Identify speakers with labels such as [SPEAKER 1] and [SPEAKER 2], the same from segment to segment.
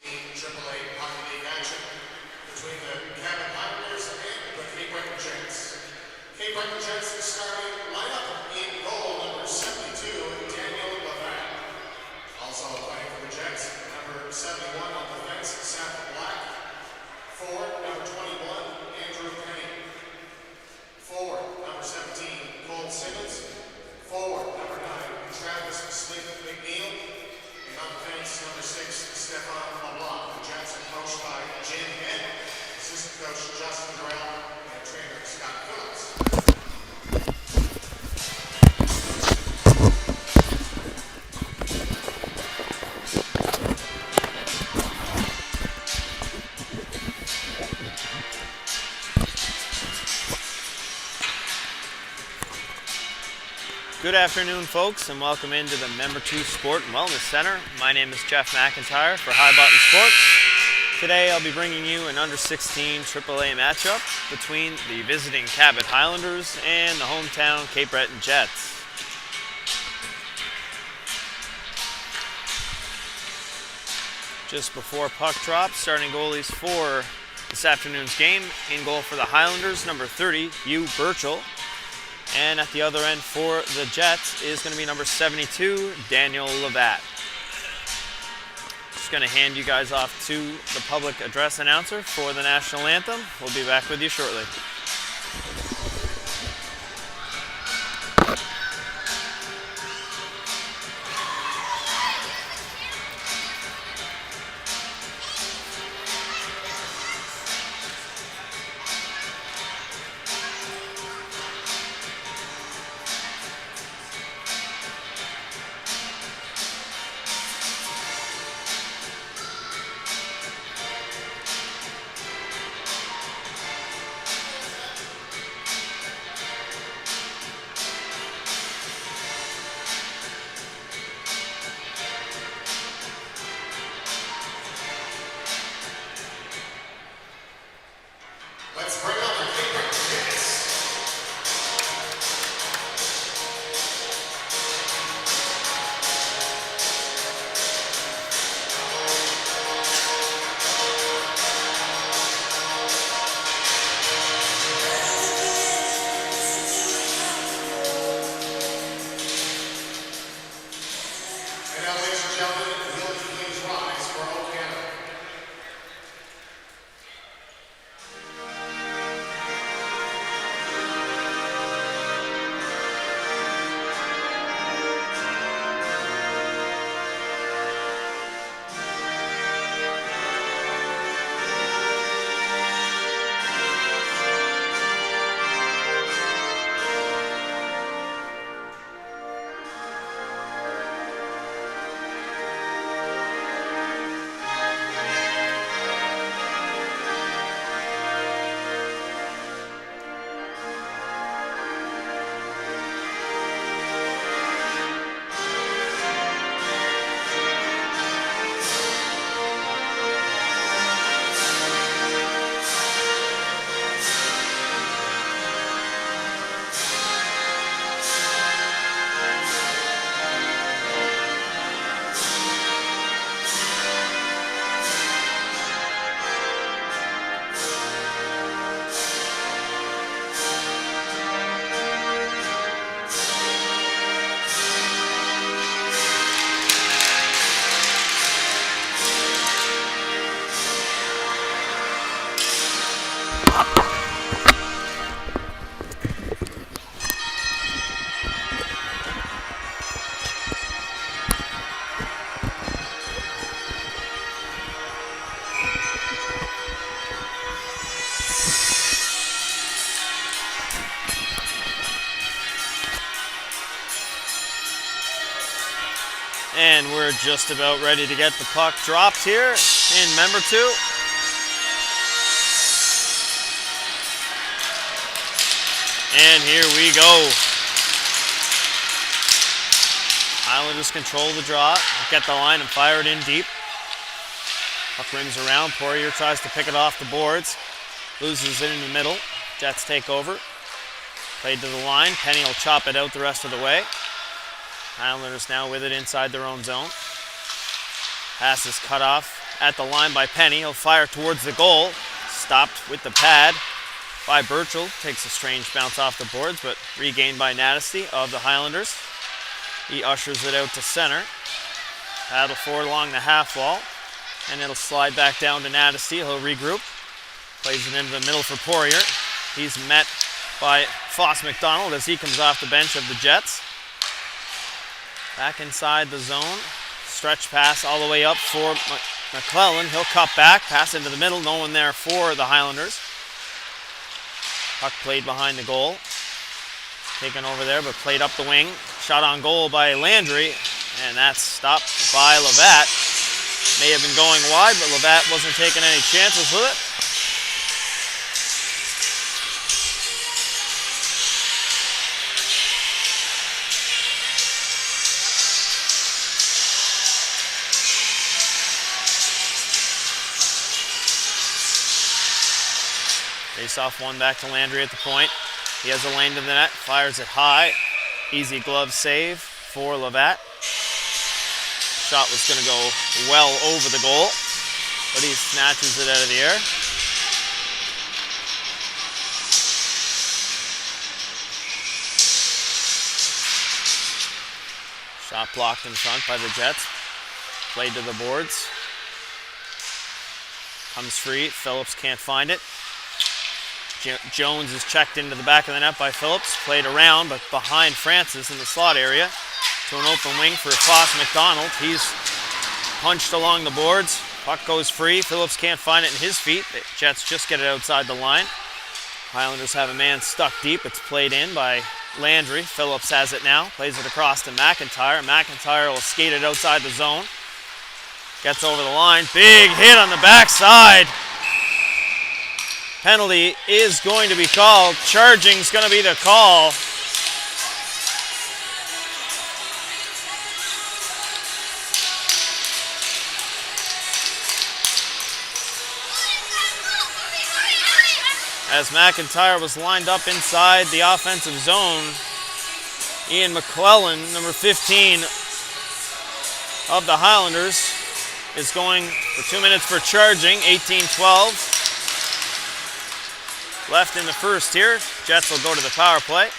[SPEAKER 1] AAA Hockey League action between the Cabot Highlanders and the Cabot Jets. Cabot Jets starting lineup in goal, number 72, Daniel Levat. Also playing for the Jets, number 71 on defense, Seth Black. Forward, number 21, Andrew Penny. Forward, number 17, Cole Simmons. Forward, number 9, Travis Sleep McNeil. And on defense, number 6, Stefan LeBlanc. The Jets are coached by Jim Henn, assistant coach Justin Durrell, and trainer Scott Phillips.
[SPEAKER 2] Good afternoon, folks, and welcome into the Member 2 Sport and Wellness Center. My name is Jeff McIntyre for Highlanders Sports. Today I'll be bringing you an under-16 AAA matchup between the visiting Cabot Highlanders and the hometown Cape Breton Jets. Just before puck drop, starting goalies for this afternoon's game. In goal for the Highlanders, number 30, Hugh Burchell. And at the other end for the Jets is going to be number 72, Daniel Levat. Just going to hand you guys off to the public address announcer for the national anthem. We'll be back with you shortly.
[SPEAKER 1] Let's bring up the Cabot Jets. And now, ladies and gentlemen, will you please rise for Old Canada?
[SPEAKER 2] And we're just about ready to get the puck dropped here in Member 2. And here we go. Highlanders control the draw, get the line and fire it in deep. Puck rims around, Poirier tries to pick it off the boards, loses it in the middle. Jets take over. Played to the line, Penny will chop it out the rest of the way. Highlanders now with it inside their own zone. Pass is cut off at the line by Penny. He'll fire towards the goal. Stopped with the pad by Burchell. Takes a strange bounce off the boards, but regained by Natesty of the Highlanders. He ushers it out to center. Paddle forward along the half wall, and it'll slide back down to Natesty. He'll regroup. Plays it into the middle for Poirier. He's met by Foss McDonald as he comes off the bench of the Jets. Back inside the zone. Stretch pass all the way up for McClellan. He'll cut back, pass into the middle. No one there for the Highlanders. Puck played behind the goal. Taken over there, but played up the wing. Shot on goal by Landry, and that's stopped by Levatt. May have been going wide, but Levatt wasn't taking any chances with it. Face-off one back to Landry at the point. He has a lane to the net, fires it high. Easy glove save for Levatt. Shot was going to go well over the goal, but he snatches it out of the air. Shot blocked in front by the Jets. Played to the boards. Comes free. Phillips can't find it. Jones is checked into the back of the net by Phillips. Played around, but behind Francis in the slot area to an open wing for Foss McDonald. He's punched along the boards. Puck goes free. Phillips can't find it in his feet. The Jets just get it outside the line. Highlanders have a man stuck deep. It's played in by Landry. Phillips has it now. Plays it across to McIntyre. McIntyre will skate it outside the zone. Gets over the line. Big hit on the backside. Penalty is going to be called. Charging's going to be the call. As McIntyre was lined up inside the offensive zone, Ian McClellan, number 15 of the Highlanders, is going for 2 minutes for charging. 18-12. Left in the first here. Jets will go to the power play.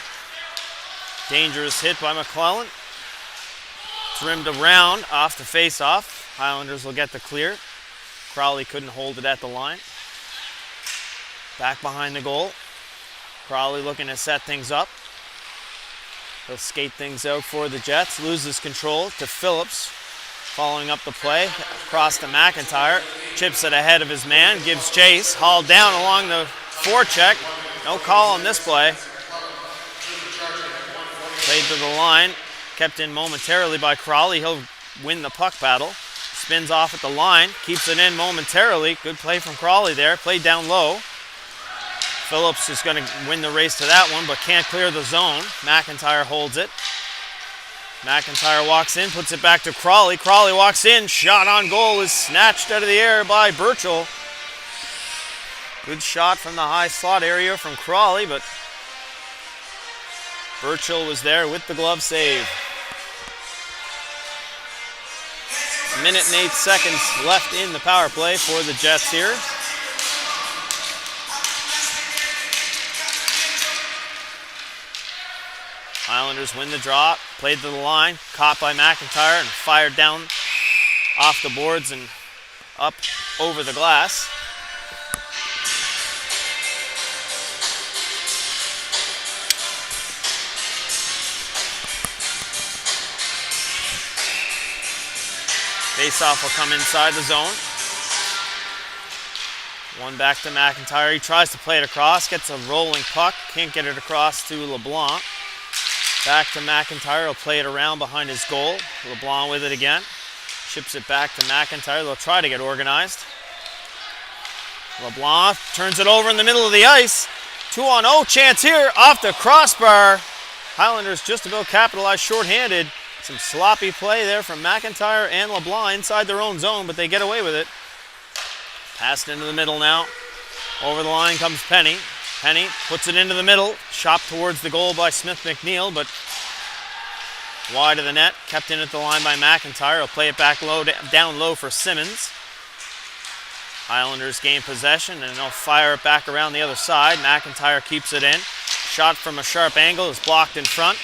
[SPEAKER 2] Dangerous hit by McClellan. Trimmed around off the face-off. Highlanders will get the clear. Crowley couldn't hold it at the line. Back behind the goal. Crowley looking to set things up. He'll skate things out for the Jets. Loses control to Phillips. Following up the play. Across to McIntyre. Chips it ahead of his man. Gives chase. Hauled down along the forecheck. No call on this play. Played to the line. Kept in momentarily by Crowley. He'll win the puck battle. Spins off at the line. Keeps it in momentarily. Good play from Crowley there. Played down low. Phillips is going to win the race to that one, but can't clear the zone. McIntyre holds it. McIntyre walks in, puts it back to Crowley. Crowley walks in. Shot on goal is snatched out of the air by Burchell. Good shot from the high slot area from Crowley, but Burchell was there with the glove save. A minute and 8 seconds left in the power play for the Jets here. Highlanders win the draw, played to the line, caught by McIntyre and fired down off the boards and up over the glass. Face-off will come inside the zone. One back to McIntyre. He tries to play it across, gets a rolling puck, can't get it across to LeBlanc. Back to McIntyre, he'll play it around behind his goal. LeBlanc with it again. Chips it back to McIntyre, they'll try to get organized. LeBlanc turns it over in the middle of the ice. 2-on-0 chance here, off the crossbar. Highlanders just about capitalized shorthanded. Some sloppy play there from McIntyre and LeBlanc inside their own zone, but they get away with it. Passed into the middle now. Over the line comes Penny. Penny puts it into the middle. Shot towards the goal by Smith McNeil, but wide of the net. Kept in at the line by McIntyre. He'll play it back low, down low for Simmons. Highlanders gain possession and they'll fire it back around the other side. McIntyre keeps it in. Shot from a sharp angle is blocked in front.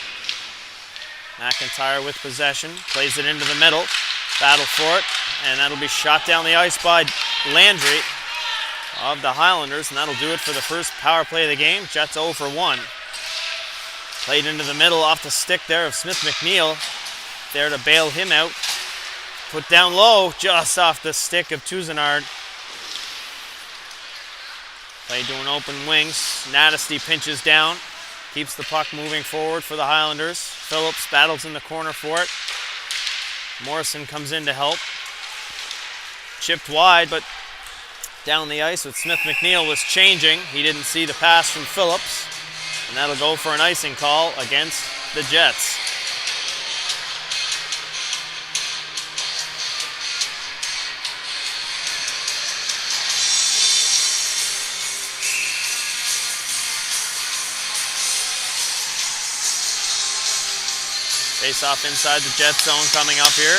[SPEAKER 2] McIntyre with possession, plays it into the middle. Battle for it, and that'll be shot down the ice by Landry of the Highlanders, and that'll do it for the first power play of the game. Jets 0 for 1. Played into the middle off the stick there of Smith McNeil. There to bail him out. Put down low, just off the stick of Tuzenard. Play to an open wing. Natesty pinches down. Keeps the puck moving forward for the Highlanders. Phillips battles in the corner for it. Morrison comes in to help. Chipped wide, but down the ice with Smith McNeil was changing. He didn't see the pass from Phillips. And that'll go for an icing call against the Jets. Face off inside the Jet zone coming up here.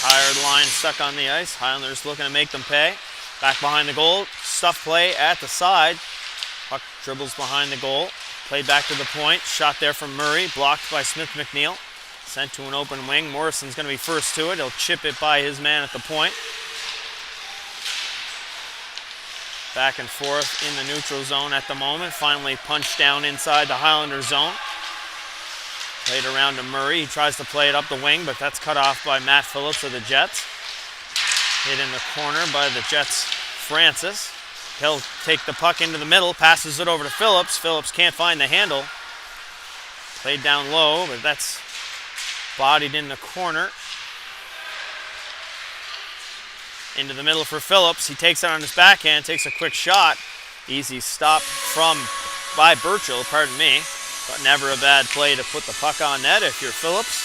[SPEAKER 2] Tired line stuck on the ice. Highlanders looking to make them pay. Back behind the goal. Stuff play at the side. Puck dribbles behind the goal. Played back to the point. Shot there from Murray. Blocked by Smith McNeil. Sent to an open wing. Morrison's going to be first to it. He'll chip it by his man at the point. Back and forth in the neutral zone at the moment. Finally punched down inside the Highlander zone. Played around to Murray. He tries to play it up the wing, but that's cut off by Matt Phillips of the Jets. Hit in the corner by the Jets' Francis. He'll take the puck into the middle, passes it over to Phillips. Phillips can't find the handle. Played down low, but that's bodied in the corner. Into the middle for Phillips. He takes it on his backhand, takes a quick shot. Easy stop by Burchill, pardon me. But never a bad play to put the puck on net if you're Phillips.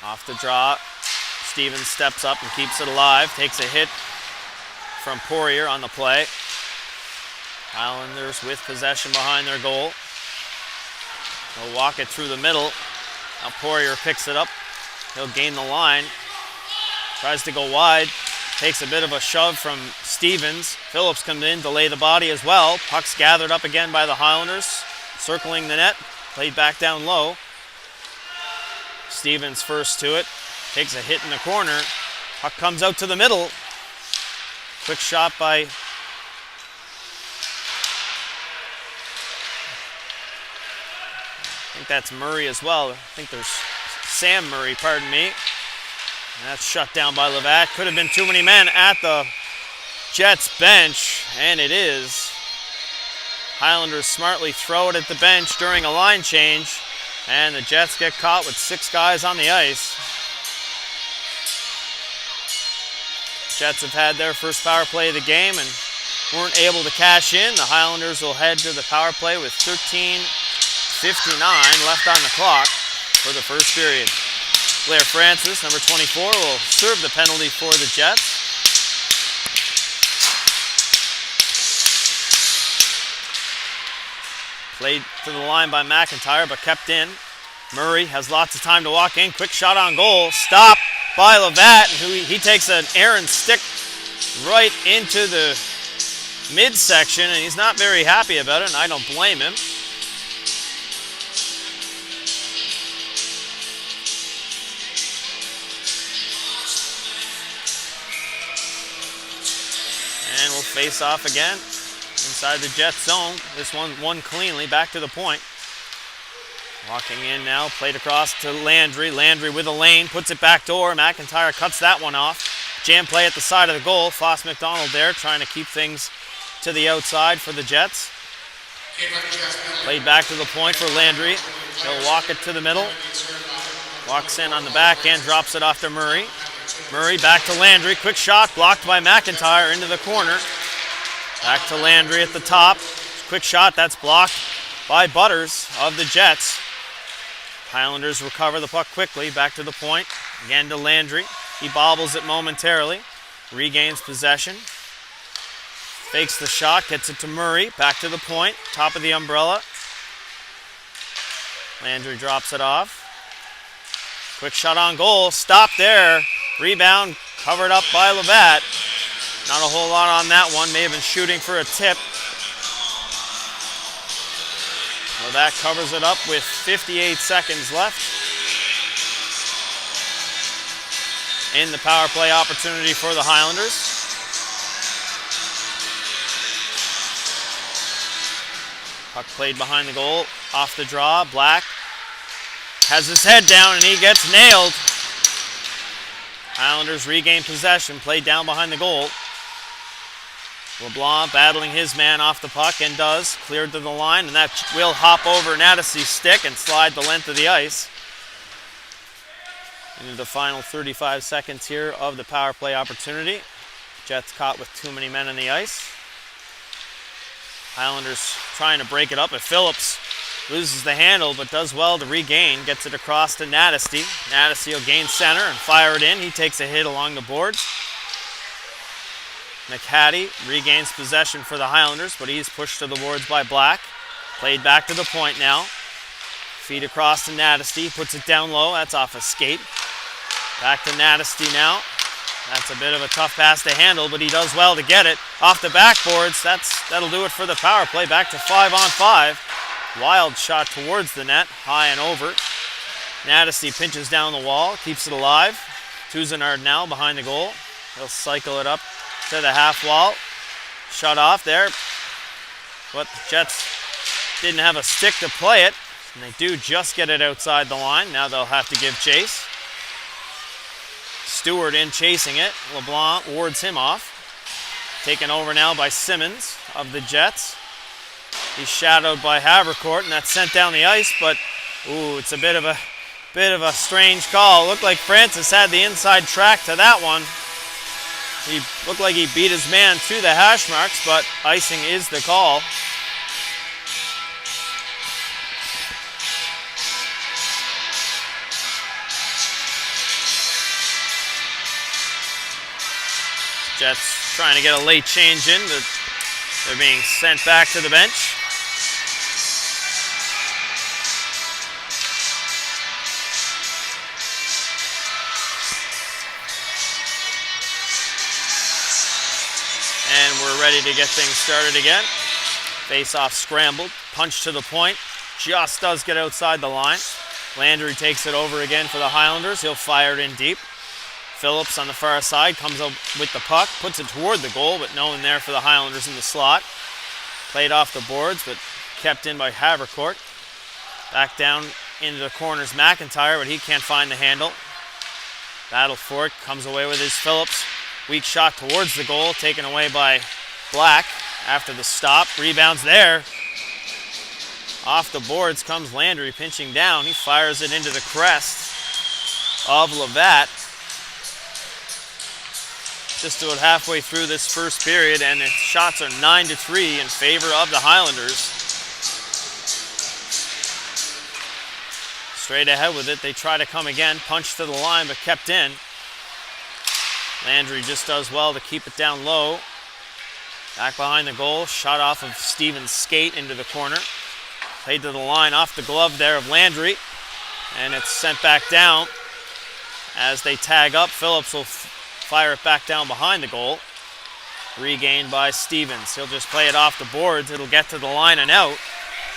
[SPEAKER 2] Off the draw, Stevens steps up and keeps it alive. Takes a hit from Poirier on the play. Highlanders with possession behind their goal. They'll walk it through the middle. Now Poirier picks it up. He'll gain the line. Tries to go wide. Takes a bit of a shove from Stevens. Phillips comes in to lay the body as well. Puck's gathered up again by the Highlanders. Circling the net. Played back down low. Stevens first to it. Takes a hit in the corner. Puck comes out to the middle. Quick shot by I think that's Murray as well. I think there's Sam Murray, pardon me. And that's shut down by Levac. Could have been too many men at the Jets bench, and it is. Highlanders smartly throw it at the bench during a line change, and the Jets get caught with 6 guys on the ice. Jets have had their first power play of the game and weren't able to cash in. The Highlanders will head to the power play with 13:59 left on the clock for the first period. Blair Francis, number 24, will serve the penalty for the Jets. Played to the line by McIntyre, but kept in. Murray has lots of time to walk in. Quick shot on goal. Stop by Levat, who he takes an errant stick right into the midsection, and he's not very happy about it, and I don't blame him. And we'll face off again inside the Jets zone. This one won cleanly, back to the point. Walking in now, played across to Landry. Landry with a lane, puts it back door. McIntyre cuts that one off. Jam play at the side of the goal. Foss McDonald there trying to keep things to the outside for the Jets. Played back to the point for Landry. He'll walk it to the middle. Walks in on the backhand, drops it off to Murray. Murray back to Landry. Quick shot blocked by McIntyre into the corner. Back to Landry at the top. Quick shot, that's blocked by Butters of the Jets. Highlanders recover the puck quickly. Back to the point. Again to Landry. He bobbles it momentarily. Regains possession. Fakes the shot, gets it to Murray. Back to the point, top of the umbrella. Landry drops it off. Quick shot on goal, stop there. Rebound covered up by Levat. Not a whole lot on that one, may have been shooting for a tip. Levat covers it up with 58 seconds left. In the power play opportunity for the Highlanders. Puck played behind the goal, off the draw. Black has his head down and he gets nailed. Highlanders regain possession, played down behind the goal. LeBlanc battling his man off the puck and does. Cleared to the line, and that will hop over Nattesy's stick and slide the length of the ice. Into the final 35 seconds here of the power play opportunity. Jets caught with too many men on the ice. Highlanders trying to break it up, but Phillips loses the handle but does well to regain. Gets it across to Nattesy. Nattesy will gain center and fire it in. He takes a hit along the boards. McHattie regains possession for the Highlanders, but he's pushed to the boards by Black. Played back to the point now. Feed across to Nattesy, puts it down low. That's off a skate. Back to Nattesy now. That's a bit of a tough pass to handle, but he does well to get it. Off the backboards, that'll do it for the power play. Back to 5-on-5. Wild shot towards the net, high and over. Nattesy pinches down the wall, keeps it alive. Tousenard now behind the goal. He'll cycle it up to the half wall. Shut off there. But the Jets didn't have a stick to play it, and they do just get it outside the line. Now they'll have to give chase. Stewart in chasing it. LeBlanc wards him off. Taken over now by Simmons of the Jets. He's shadowed by Havercourt, and that's sent down the ice, but it's a bit of a strange call. It looked like Francis had the inside track to that one. He looked like he beat his man to the hash marks, but icing is the call. Jets trying to get a late change in, but they're being sent back to the bench. And we're ready to get things started again. Face-off scrambled, punch to the point, just does get outside the line. Landry takes it over again for the Highlanders. He'll fire it in deep. Phillips on the far side comes up with the puck, puts it toward the goal, but no one there for the Highlanders in the slot. Played off the boards, but kept in by Havercourt. Back down into the corners, McIntyre, but he can't find the handle. Battle for it, comes away with his Phillips. Weak shot towards the goal, taken away by Black after the stop. Rebounds there. Off the boards comes Landry, pinching down. He fires it into the crest of Levat. Just about halfway through this first period, and the shots are 9-3 in favor of the Highlanders. Straight ahead with it, they try to come again, punch to the line, but kept in. Landry just does well to keep it down low. Back behind the goal, shot off of Stevens' skate into the corner. Played to the line off the glove there of Landry, and it's sent back down. As they tag up, Phillips will fire it back down behind the goal. Regained by Stevens. He'll just play it off the boards. It'll get to the line and out.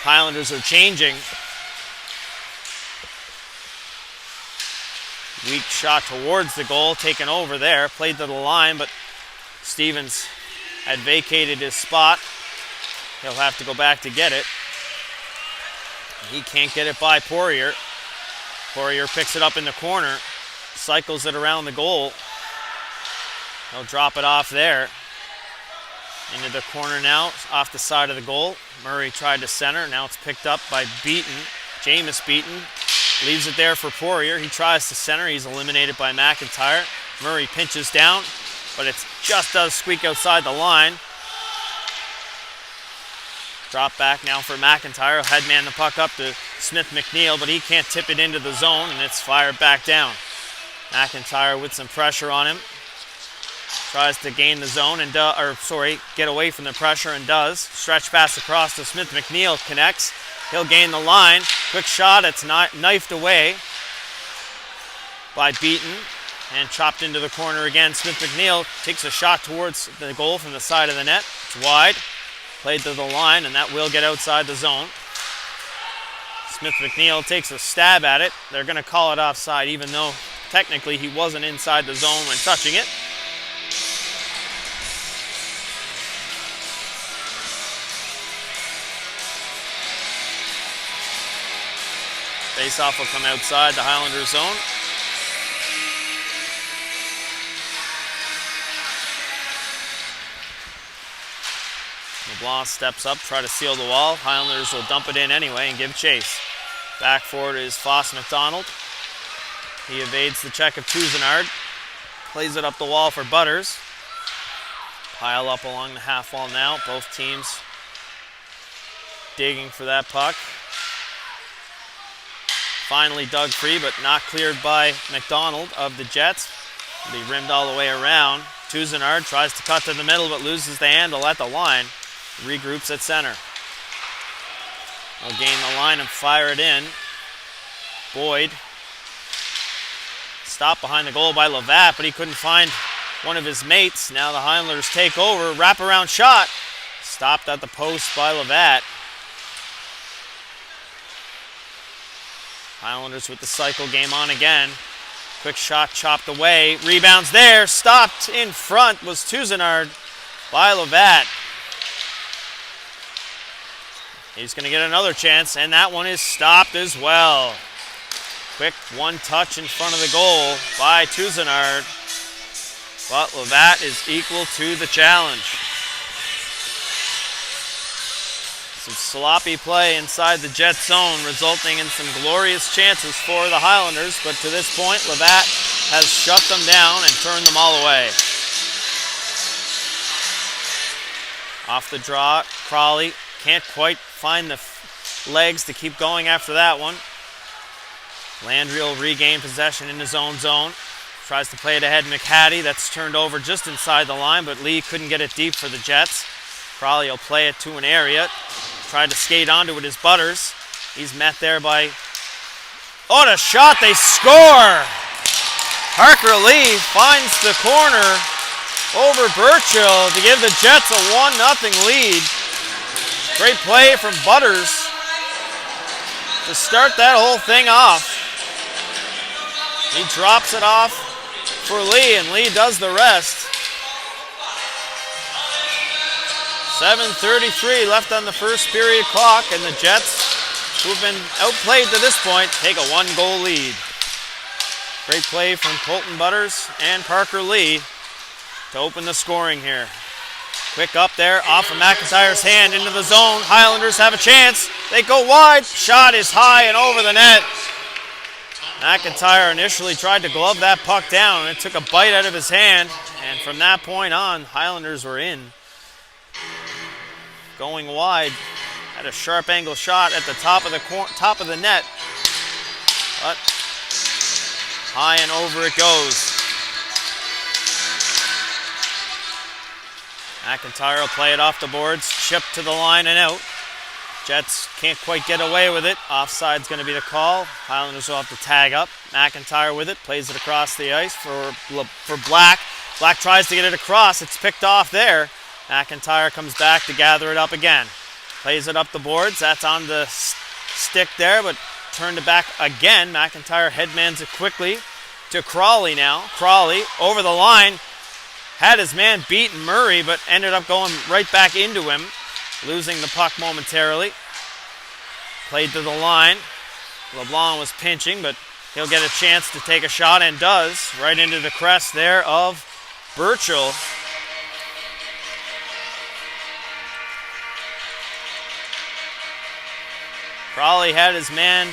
[SPEAKER 2] Highlanders are changing. Weak shot towards the goal, taken over there. Played to the line, but Stevens had vacated his spot. He'll have to go back to get it. He can't get it by Poirier. Poirier picks it up in the corner, cycles it around the goal. He'll drop it off there. Into the corner now, off the side of the goal. Murray tried to center. Now it's picked up by Beaton. Jameis Beaton leaves it there for Poirier. He tries to center. He's eliminated by McIntyre. Murray pinches down, but it just does squeak outside the line. Drop back now for McIntyre. Headman the puck up to Smith McNeil, but he can't tip it into the zone, and it's fired back down. McIntyre with some pressure on him. Tries to gain the zone and get away from the pressure and does. Stretch pass across to Smith McNeil, connects. He'll gain the line. Quick shot, it's not knifed away by Beaton and chopped into the corner again. Smith McNeil takes a shot towards the goal from the side of the net. It's wide, played to the line, and that will get outside the zone. Smith McNeil takes a stab at it. They're going to call it offside, even though technically he wasn't inside the zone when touching it. Face-off will come outside the Highlanders zone. LeBlanc steps up, try to seal the wall. Highlanders will dump it in anyway and give chase. Back forward is Foss McDonald. He evades the check of Tuzenard. Plays it up the wall for Butters. Pile up along the half wall now. Both teams digging for that puck. Finally dug free, but not cleared by McDonald of the Jets. It'll be rimmed all the way around. Tuzenard tries to cut to the middle, but loses the handle at the line. Regroups at center. They'll gain the line and fire it in. Boyd. Stopped behind the goal by Levatt, but he couldn't find one of his mates. Now the Highlanders take over. Wraparound shot. Stopped at the post by Levatt. Highlanders with the cycle, game on again. Quick shot chopped away. Rebounds there. Stopped in front was Tuzenard by Levatt. He's going to get another chance, and that one is stopped as well. Quick one touch in front of the goal by Tuzenard. But Levatt is equal to the challenge. Some sloppy play inside the Jet zone, resulting in some glorious chances for the Highlanders, but to this point, Levatt has shut them down and turned them all away. Off the draw, Crawley can't quite find the legs to keep going after that one. Landry will regain possession in his own zone. Tries to play it ahead McHattie. That's turned over just inside the line, but Lee couldn't get it deep for the Jets. Crawley will play it to an area. Tried to skate onto it as Butters. He's met there by... Oh, and a shot! They score! Parker Lee finds the corner over Burchill to give the Jets a 1-0 lead. Great play from Butters to start that whole thing off. He drops it off for Lee, and Lee does the rest. 7:33 left on the first period clock, and the Jets, who've been outplayed to this point, take a 1-goal lead. Great play from Colton Butters and Parker Lee to open the scoring here. Quick up there, off of McIntyre's hand into the zone. Highlanders have a chance. They go wide. Shot is high and over the net. McIntyre initially tried to glove that puck down, and it took a bite out of his hand. And from that point on, Highlanders were in. Going wide, had a sharp angle shot at the top of the net. But high and over it goes. McIntyre will play it off the boards, chip to the line and out. Jets can't quite get away with it. Offside's going to be the call. Highlanders will have to tag up. McIntyre with it, plays it across the ice for Black. Black tries to get it across. It's picked off there. McIntyre comes back to gather it up again. Plays it up the boards. That's on the stick there, but turned it back again. McIntyre headmans it quickly to Crawley now. Crawley over the line. Had his man beaten Murray, but ended up going right back into him, losing the puck momentarily. Played to the line. LeBlanc was pinching, but he'll get a chance to take a shot and does, right into the crest there of Burchill. Crawley had his man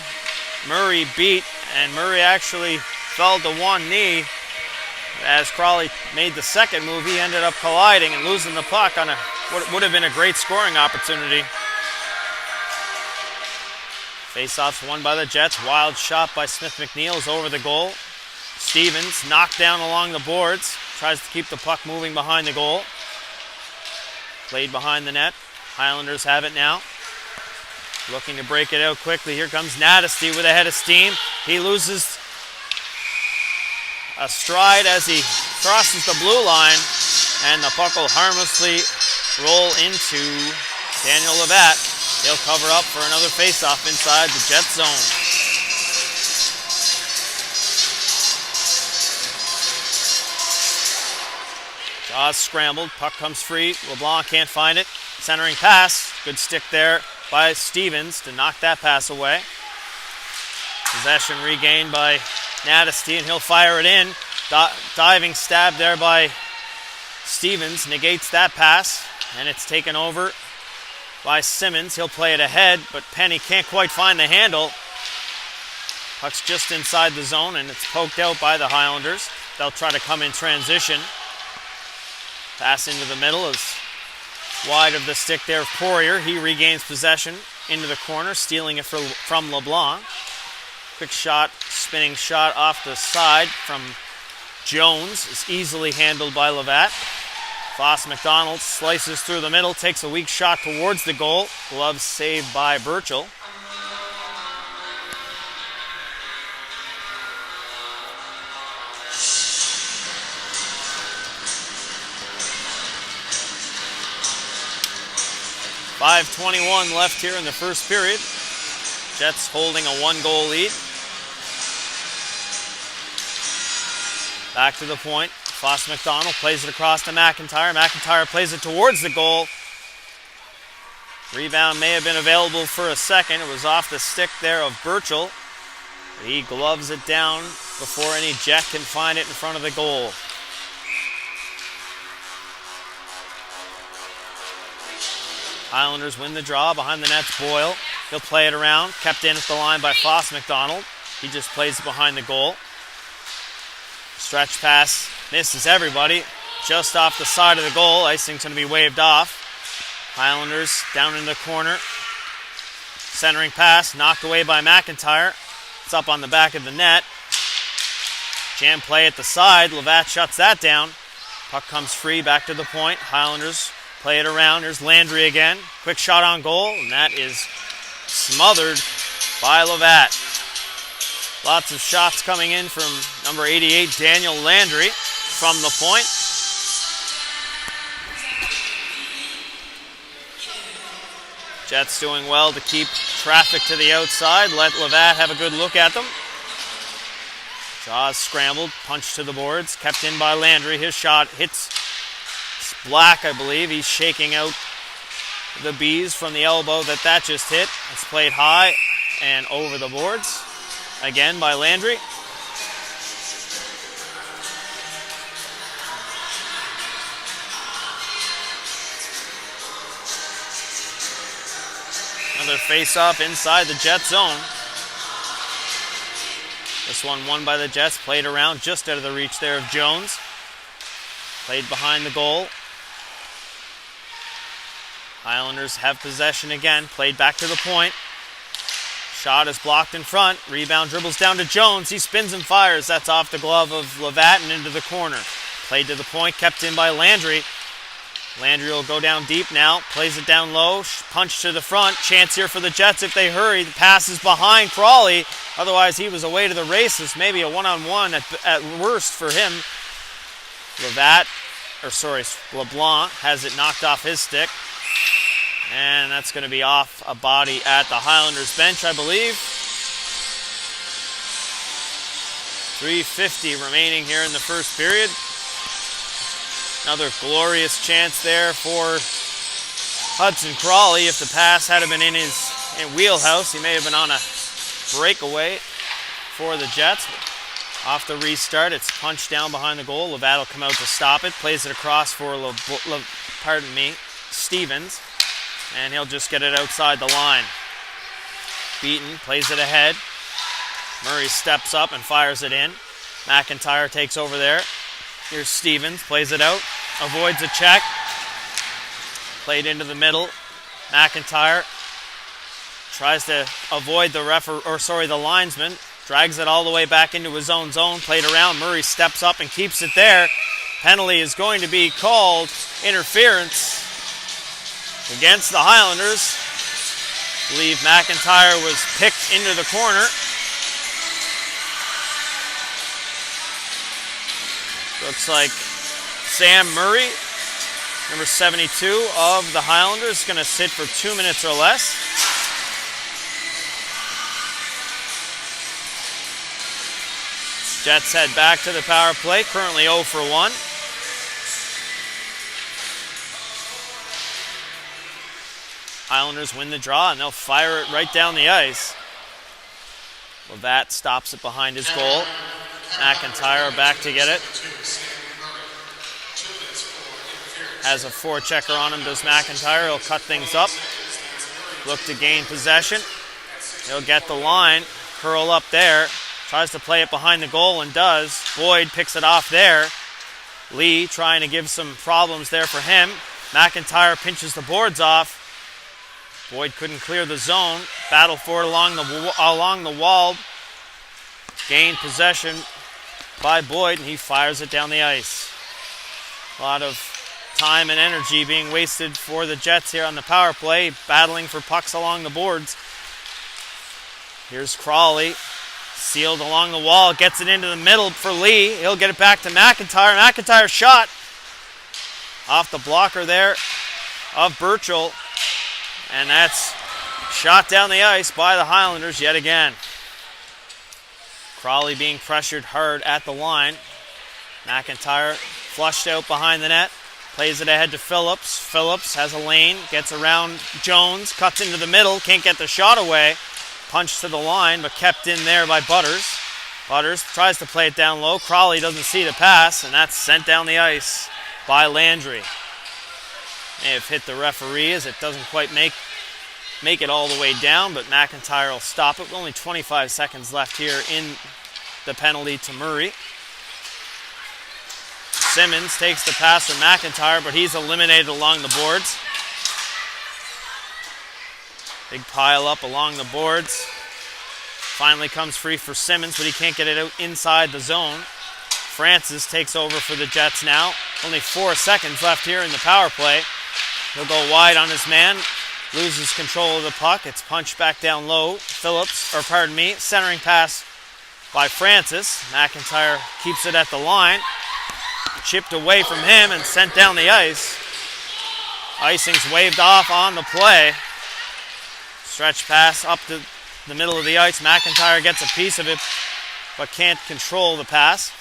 [SPEAKER 2] Murray beat, and Murray actually fell to one knee. As Crawley made the second move, he ended up colliding and losing the puck on what would have been a great scoring opportunity. Face-offs won by the Jets. Wild shot by Smith McNeil is over the goal. Stevens knocked down along the boards. tries to keep the puck moving behind the goal. Played behind the net. Highlanders have it now. Looking to break it out quickly. Here comes Nadesty with a head of steam. He loses a stride as he crosses the blue line, and the puck will harmlessly roll into Daniel Levatt. He'll cover up for another face-off inside the Jet zone. Jaws scrambled, puck comes free. LeBlanc can't find it. Centering pass, good stick there by Stevens to knock that pass away. Possession regained by Nadesty, and he'll fire it in. Diving stab there by Stevens negates that pass, and it's taken over by Simmons. He'll play it ahead, but Penny can't quite find the handle. Puck's just inside the zone, and it's poked out by the Highlanders. They'll try to come in transition. Pass into the middle is wide of the stick there of Poirier. He regains possession into the corner, stealing it from LeBlanc. Quick shot, spinning shot off the side from Jones is easily handled by Levatt. Foss McDonald slices through the middle, takes a weak shot towards the goal. Glove saved by Burchell. .5:21 left here in the first period. Jets holding a 1-goal lead. Back to the point. Foss McDonald plays it across to McIntyre. McIntyre plays it towards the goal. Rebound may have been available for a second. It was off the stick there of Burchell. He gloves it down before any Jet can find it in front of the goal. Highlanders win the draw. Behind the net's Boyle. He'll play it around. Kept in at the line by Foss McDonald. He just plays it behind the goal. Stretch pass misses everybody. Just off the side of the goal. Icing's going to be waved off. Highlanders down in the corner. Centering pass knocked away by McIntyre. It's up on the back of the net. Jam play at the side. Levatt shuts that down. Puck comes free back to the point. Highlanders play it around. There's Landry again. Quick shot on goal, and that is smothered by Levatt. Lots of shots coming in from number 88, Daniel Landry, from the point. Jets doing well to keep traffic to the outside. Let Levatt have a good look at them. Jaws scrambled, punched to the boards, kept in by Landry. His shot hits Black, I believe. He's shaking out the bees from the elbow that just hit. It's played high and over the boards. Again by Landry. Another face-off inside the Jet zone. This one won by the Jets. Played around just out of the reach there of Jones. Played behind the goal. Highlanders have possession again. Played back to the point. Shot is blocked in front. Rebound dribbles down to Jones. He spins and fires. That's off the glove of Levatt and into the corner. Played to the point. Kept in by Landry. Landry will go down deep now. Plays it down low. Punch to the front. Chance here for the Jets if they hurry. The pass is behind Crawley. Otherwise, he was away to the races. Maybe a one-on-one at worst for him. LeBlanc has it knocked off his stick. And that's going to be off a body at the Highlanders bench, I believe. 3:50 remaining here in the first period. Another glorious chance there for Hudson Crawley. If the pass had been in his wheelhouse, he may have been on a breakaway for the Jets. Off the restart, it's punched down behind the goal. Levatt will come out to stop it. Plays it across for Stevens. And he'll just get it outside the line. Beaton plays it ahead. Murray steps up and fires it in. McIntyre takes over there. Here's Stevens, plays it out. Avoids a check. Played into the middle. McIntyre tries to avoid the linesman. Drags it all the way back into his own zone. Played around. Murray steps up and keeps it there. Penalty is going to be called interference against the Highlanders. I believe McIntyre was picked into the corner. Looks like Sam Murray, number 72 of the Highlanders, is going to sit for 2 minutes or less. Jets head back to the power play, currently 0 for 1. Highlanders win the draw and they'll fire it right down the ice. Levat stops it behind his goal. McIntyre back to get it. Has a forechecker on him, does McIntyre. He'll cut things up. Look to gain possession. He'll get the line. Curl up there. Tries to play it behind the goal and does. Boyd picks it off there. Lee trying to give some problems there for him. McIntyre pinches the boards off. Boyd couldn't clear the zone. Battle for it along the wall. Gained possession by Boyd, and he fires it down the ice. A lot of time and energy being wasted for the Jets here on the power play, battling for pucks along the boards. Here's Crawley, sealed along the wall, gets it into the middle for Lee. He'll get it back to McIntyre. McIntyre shot off the blocker there of Burchell, and that's shot down the ice by the Highlanders yet again. Crawley being pressured hard at the line. McIntyre flushed out behind the net. Plays it ahead to Phillips. Phillips has a lane. Gets around Jones. Cuts into the middle. Can't get the shot away. Punched to the line, but kept in there by Butters. Butters tries to play it down low. Crawley doesn't see the pass, and that's sent down the ice by Landry. May have hit the referee as it doesn't quite make it all the way down, but McIntyre will stop it. Only 25 seconds left here in the penalty to Murray. Simmons takes the pass from McIntyre, but he's eliminated along the boards. Big pile up along the boards. Finally comes free for Simmons, but he can't get it out inside the zone. Francis takes over for the Jets now. Only 4 seconds left here in the power play. He'll go wide on his man. Loses control of the puck. It's punched back down low. Centering pass by Francis. McIntyre keeps it at the line. Chipped away from him and sent down the ice. Icing's waved off on the play. Stretch pass up to the middle of the ice. McIntyre gets a piece of it, but can't control the pass.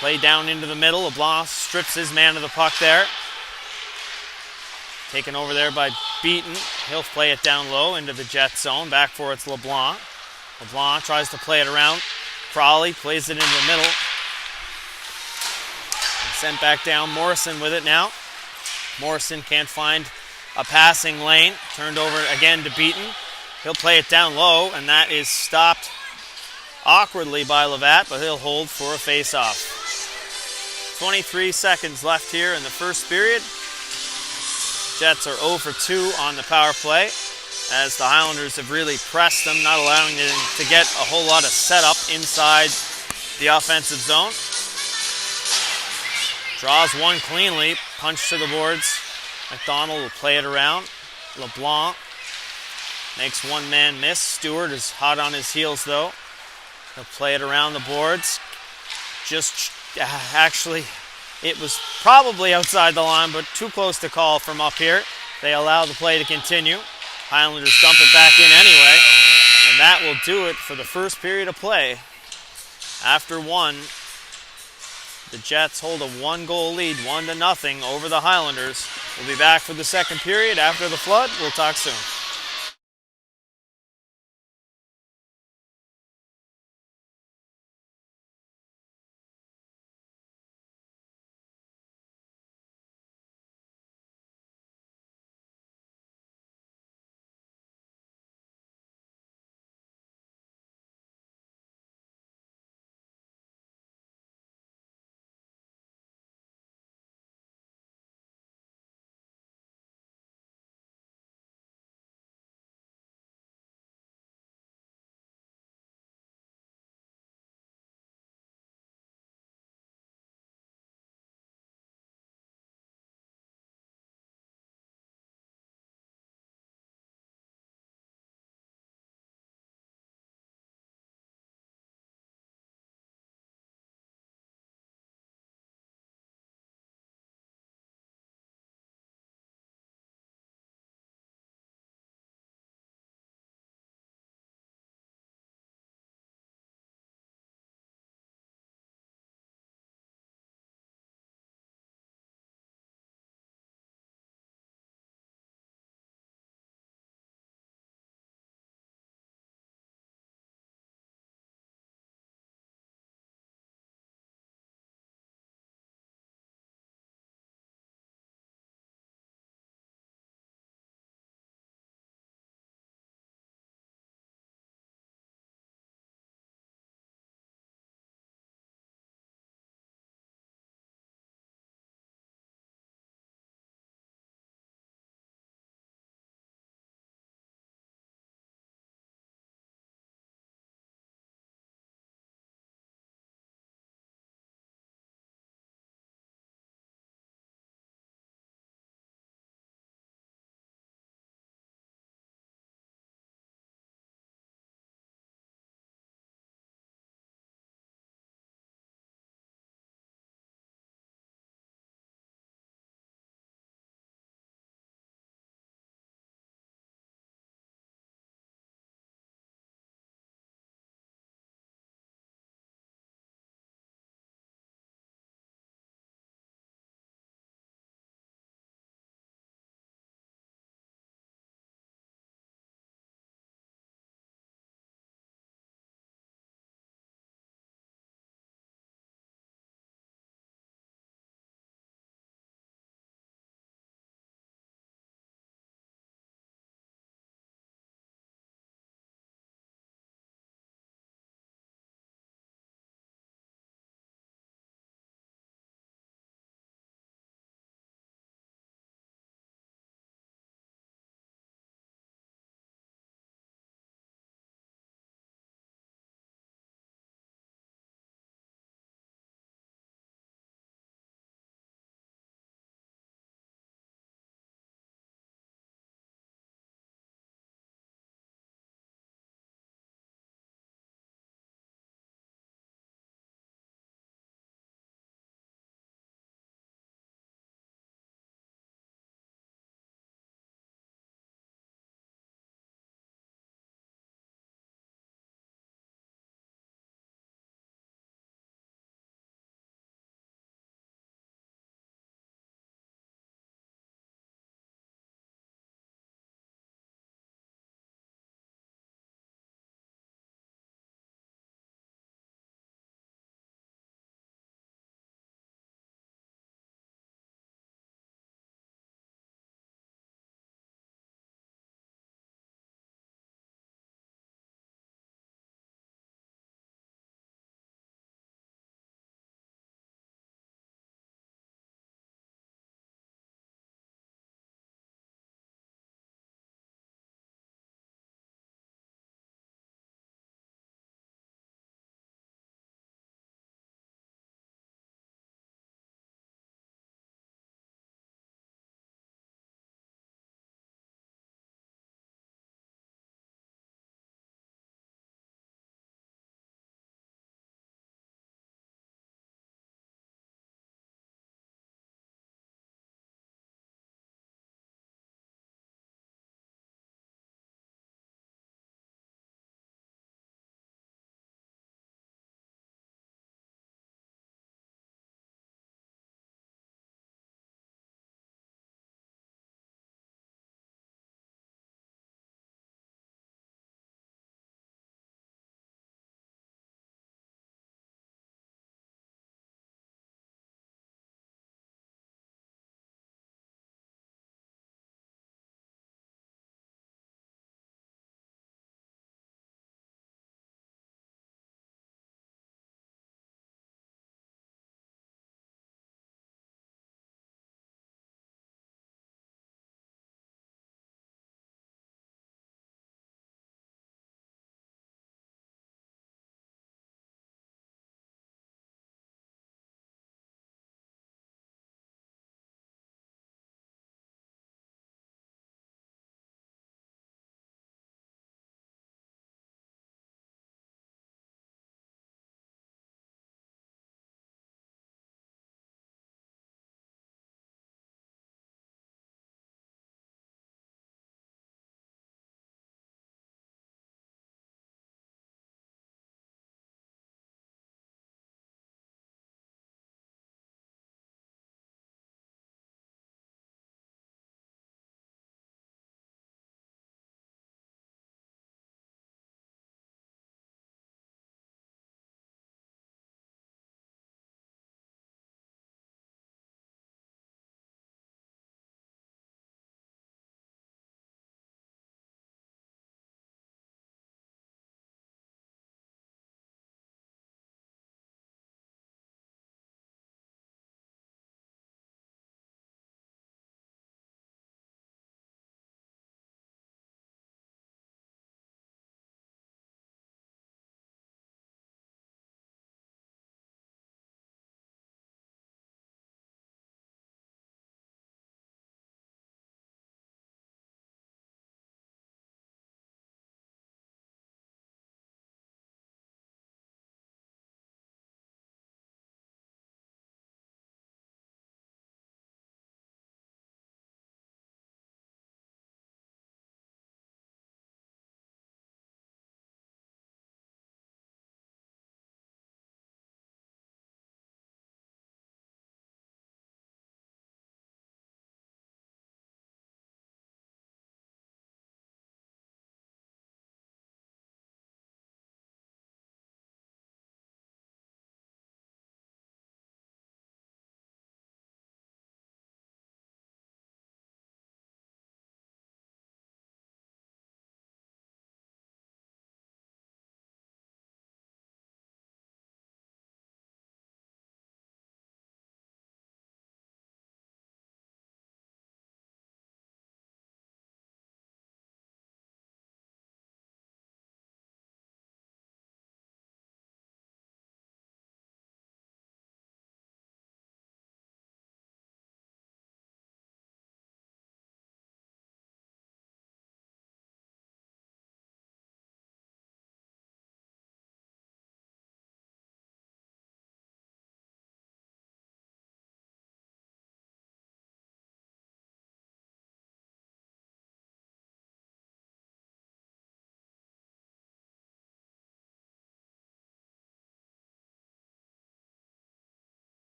[SPEAKER 2] Play down into the middle. LeBlanc strips his man of the puck there. Taken over there by Beaton. He'll play it down low into the Jet zone. Back for it's LeBlanc. LeBlanc tries to play it around. Crawley plays it into the middle. Sent back down. Morrison with it now. Morrison can't find a passing lane. Turned over again to Beaton. He'll play it down low, and that is stopped awkwardly by Levat, but he'll hold for a face-off. 23 seconds left here in the first period. Jets are 0 for 2 on the power play, as the Highlanders have really pressed them, not allowing them to get a whole lot of setup inside the offensive zone. Draws one cleanly, punch to the boards. McDonald will play it around. LeBlanc makes one man miss. Stewart is hot on his heels though. He'll play it around the boards. Actually, it was probably outside the line, but too close to call from up here. They allow the play to continue. Highlanders dump it back in anyway, and that will do it for the first period of play. After one, the Jets hold a 1-goal lead, 1-0 over the Highlanders. We'll be back for the second period after the flood. We'll talk soon.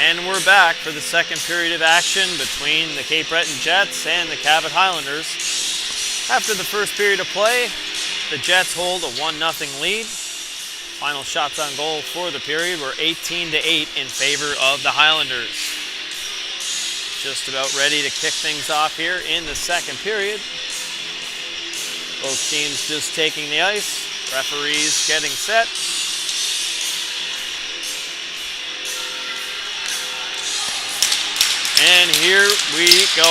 [SPEAKER 2] And we're back for the second period of action between the Cape Breton Jets and the Cabot Highlanders. After the first period of play, the Jets hold a 1-0 lead. Final shots on goal for the period were 18-8 in favor of the Highlanders. Just about ready to kick things off here in the second period. Both teams just taking the ice. Referees getting set. And here we go.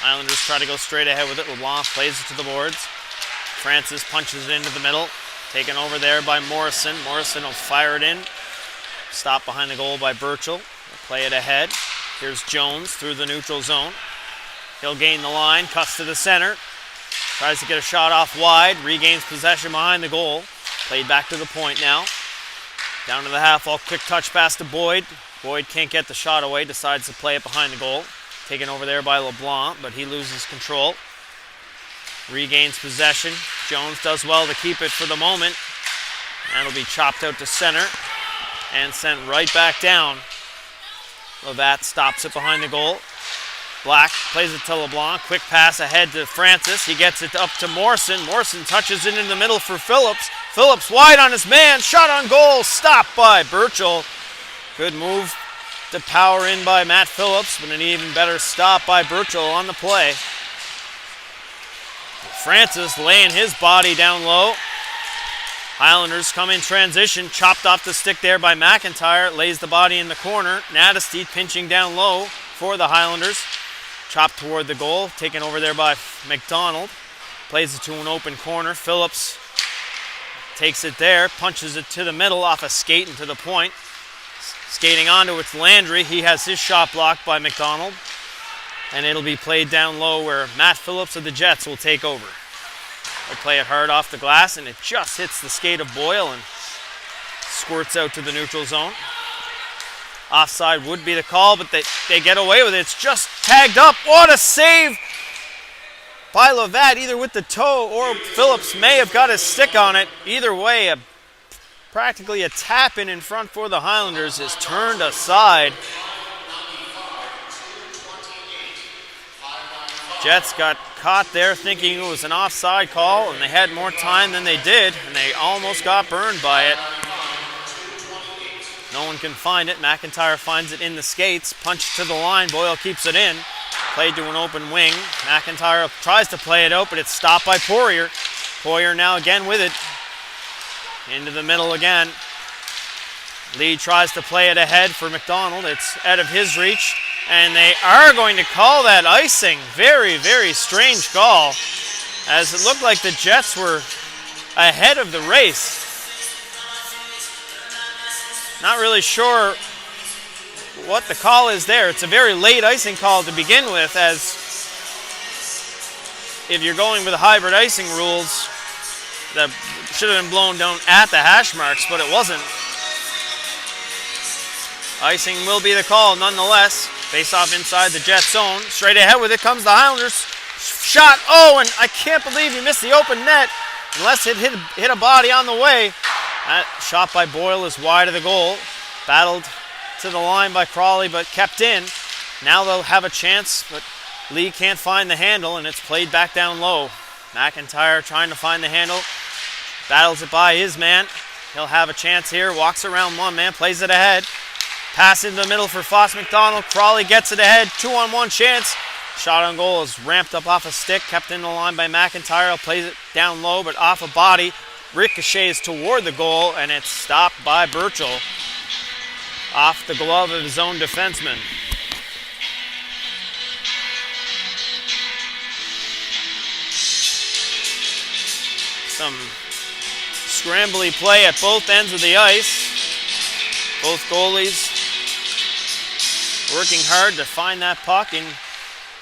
[SPEAKER 2] Islanders try to go straight ahead with it. LeBlanc plays it to the boards. Francis punches it into the middle. Taken over there by Morrison. Morrison will fire it in. Stopped behind the goal by Burchell. They'll play it ahead. Here's Jones through the neutral zone. He'll gain the line, cuts to the center. Tries to get a shot off wide. Regains possession behind the goal. Played back to the point now. Down to the half wall, quick touch pass to Boyd. Boyd can't get the shot away, decides to play it behind the goal. Taken over there by LeBlanc, but he loses control. Regains possession. Jones does well to keep it for the moment. And it'll be chopped out to center and sent right back down. Lovat stops it behind the goal. Black plays it to LeBlanc. Quick pass ahead to Francis. He gets it up to Morrison. Morrison touches it in the middle for Phillips. Phillips wide on his man. Shot on goal. Stopped by Burchell. Good move to power in by Matt Phillips, but an even better stop by Burchell on the play. Francis laying his body down low. Highlanders come in transition. Chopped off the stick there by McIntyre. Lays the body in the corner. Nadesty pinching down low for the Highlanders. Chopped toward the goal. Taken over there by McDonald. Plays it to an open corner. Phillips takes it there. Punches it to the middle off a skate and to the point. Skating onto it's Landry. He has his shot blocked by McDonald. And it'll be played down low where Matt Phillips of the Jets will take over. They play it hard off the glass and it just hits the skate of Boyle and squirts out to the neutral zone. Offside would be the call, but they get away with it. It's just tagged up. What a save by Lovat, either with the toe or Phillips may have got his stick on it. Either way, practically a tap-in in front for the Highlanders is turned aside. Jets got caught there thinking it was an offside call, and they had more time than they did, and they almost got burned by it. No one can find it. McIntyre finds it in the skates. Punch to the line. Boyle keeps it in. Played to an open wing. McIntyre tries to play it out, but it's stopped by Poirier. Poirier now again with it. Into the middle again. Lee tries to play it ahead for McDonald. It's out of his reach. And they are going to call that icing. Very, very strange call. As it looked like the Jets were ahead of the race. Not really sure what the call is there. It's a very late icing call to begin with, as if you're going with the hybrid icing rules, that should have been blown down at the hash marks, but it wasn't. Icing will be the call nonetheless. Face off inside the Jet zone. Straight ahead with it comes the Highlanders. Shot. Oh, and I can't believe he missed the open net. Unless it hit a body on the way. That shot by Boyle is wide of the goal. Battled to the line by Crawley, but kept in. Now they'll have a chance, but Lee can't find the handle, and it's played back down low. McIntyre trying to find the handle. Battles it by his man. He'll have a chance here. Walks around one man, plays it ahead. Pass in the middle for Foss McDonald. Crawley gets it ahead. 2-on-1 chance. Shot on goal is ramped up off a stick. Kept in the line by McIntyre. Plays it down low, but off a body. Ricochets toward the goal, and it's stopped by Burchell. Off the glove of his own defenseman. Some scrambly play at both ends of the ice. Both goalies working hard to find that puck in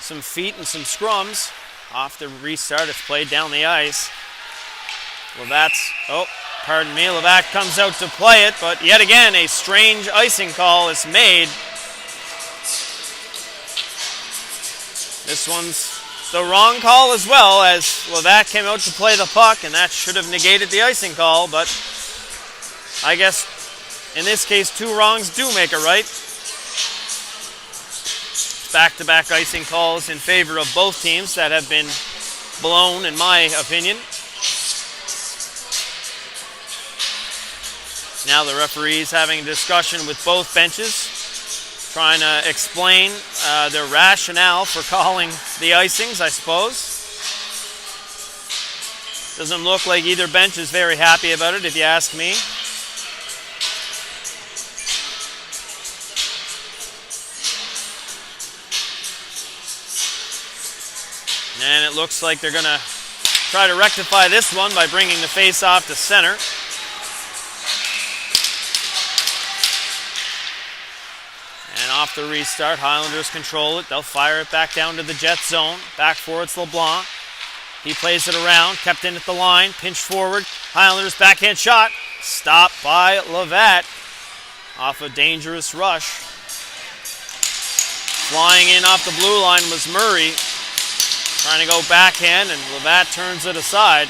[SPEAKER 2] some feet and some scrums. Off the restart, it's played down the ice. Lovat comes out to play it, but yet again a strange icing call is made. This one's the wrong call as well, as Levat came out to play the puck, and that should have negated the icing call, but I guess in this case 2 wrongs do make a right. Back-to-back icing calls in favor of both teams that have been blown, in my opinion. Now the referees having a discussion with both benches, trying to explain their rationale for calling the icings, I suppose. Doesn't look like either bench is very happy about it, if you ask me. And it looks like they're going to try to rectify this one by bringing the face-off to center. And off the restart, Highlanders control it. They'll fire it back down to the Jet zone. Back for it's LeBlanc. He plays it around, kept in at the line, pinched forward. Highlanders backhand shot. Stopped by Levat off a dangerous rush. Flying in off the blue line was Murray. Trying to go backhand, and Levat turns it aside.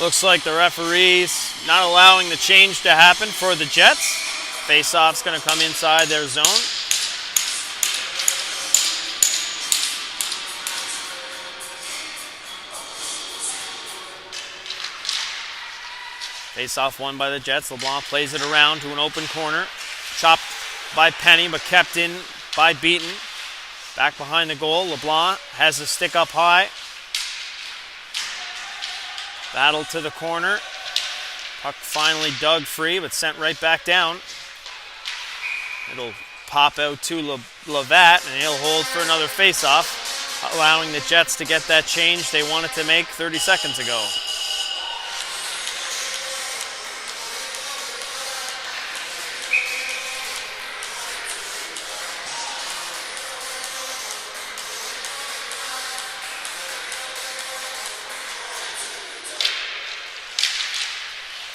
[SPEAKER 2] Looks like the referees not allowing the change to happen for the Jets. Face-off's going to come inside their zone. Face-off won by the Jets. LeBlanc plays it around to an open corner. Chopped by Penny, but kept in by Beaton. Back behind the goal. LeBlanc has a stick up high. Battle to the corner. Puck finally dug free, but sent right back down. It'll pop out to Levat, and he'll hold for another face-off, allowing the Jets to get that change they wanted to make 30 seconds ago.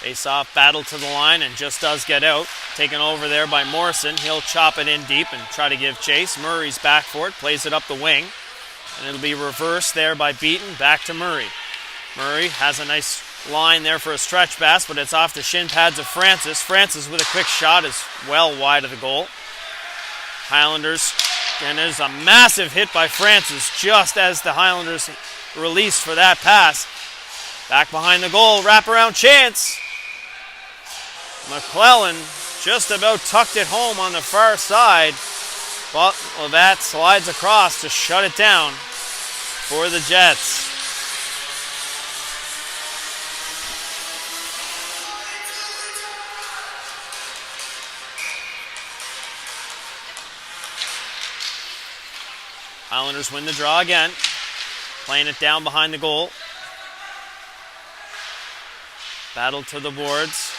[SPEAKER 2] Face-off battle to the line and just does get out. Taken over there by Morrison. He'll chop it in deep and try to give chase. Murray's back for it, plays it up the wing. And it'll be reversed there by Beaton, back to Murray. Murray has a nice line there for a stretch pass, but it's off the shin pads of Francis. Francis with a quick shot is well wide of the goal. Highlanders, and there's a massive hit by Francis just as the Highlanders release for that pass. Back behind the goal, wraparound chance. McClellan just about tucked it home on the far side, but Levat slides across to shut it down for the Jets. Highlanders win the draw again, playing it down behind the goal. Battle to the boards.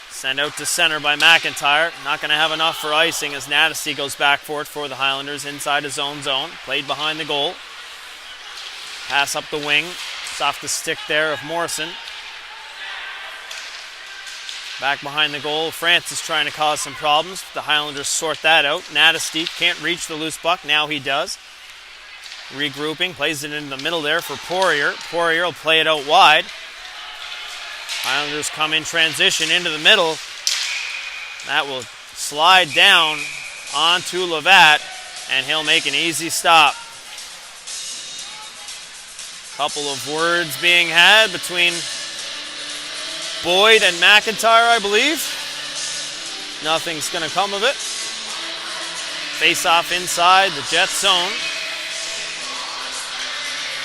[SPEAKER 2] Sent out to center by McIntyre. Not going to have enough for icing as Nattasy goes back for it for the Highlanders inside his own zone. Played behind the goal. Pass up the wing. It's off the stick there of Morrison. Back behind the goal. Francis trying to cause some problems. The Highlanders sort that out. Nattasy can't reach the loose puck. Now he does. Regrouping. Plays it into the middle there for Poirier. Poirier will play it out wide. Highlanders come in transition into the middle. That will slide down onto Levat, and he'll make an easy stop. Couple of words being had between Boyd and McIntyre, I believe. Nothing's going to come of it. Face-off inside the Jets zone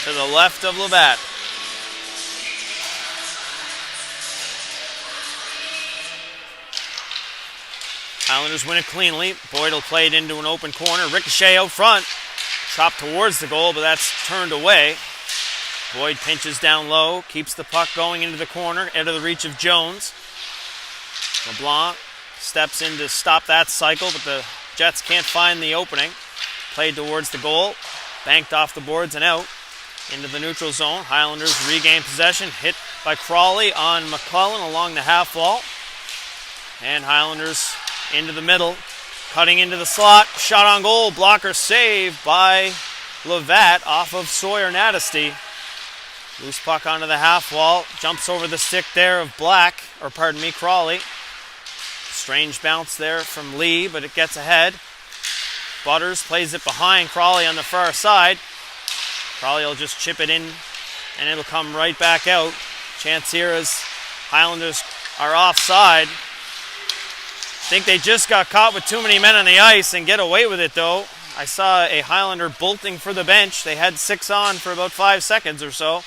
[SPEAKER 2] to the left of Levat. Highlanders win it cleanly. Boyd will play it into an open corner. Ricochet out front. Chopped towards the goal, but that's turned away. Boyd pinches down low. Keeps the puck going into the corner. Out of the reach of Jones. LeBlanc steps in to stop that cycle, but the Jets can't find the opening. Played towards the goal. Banked off the boards and out into the neutral zone. Highlanders regain possession. Hit by Crawley on McClellan along the half wall. And Highlanders into the middle, cutting into the slot, shot on goal, blocker save by Levat off of Sawyer Natesty. Loose puck onto the half wall, jumps over the stick there of Crawley. Strange bounce there from Lee, but it gets ahead. Butters plays it behind Crawley on the far side. Crawley will just chip it in, and it'll come right back out. Chance here as Highlanders are offside. I think they just got caught with too many men on the ice and get away with it, though. I saw a Highlander bolting for the bench. They had 6 on for about 5 seconds or so.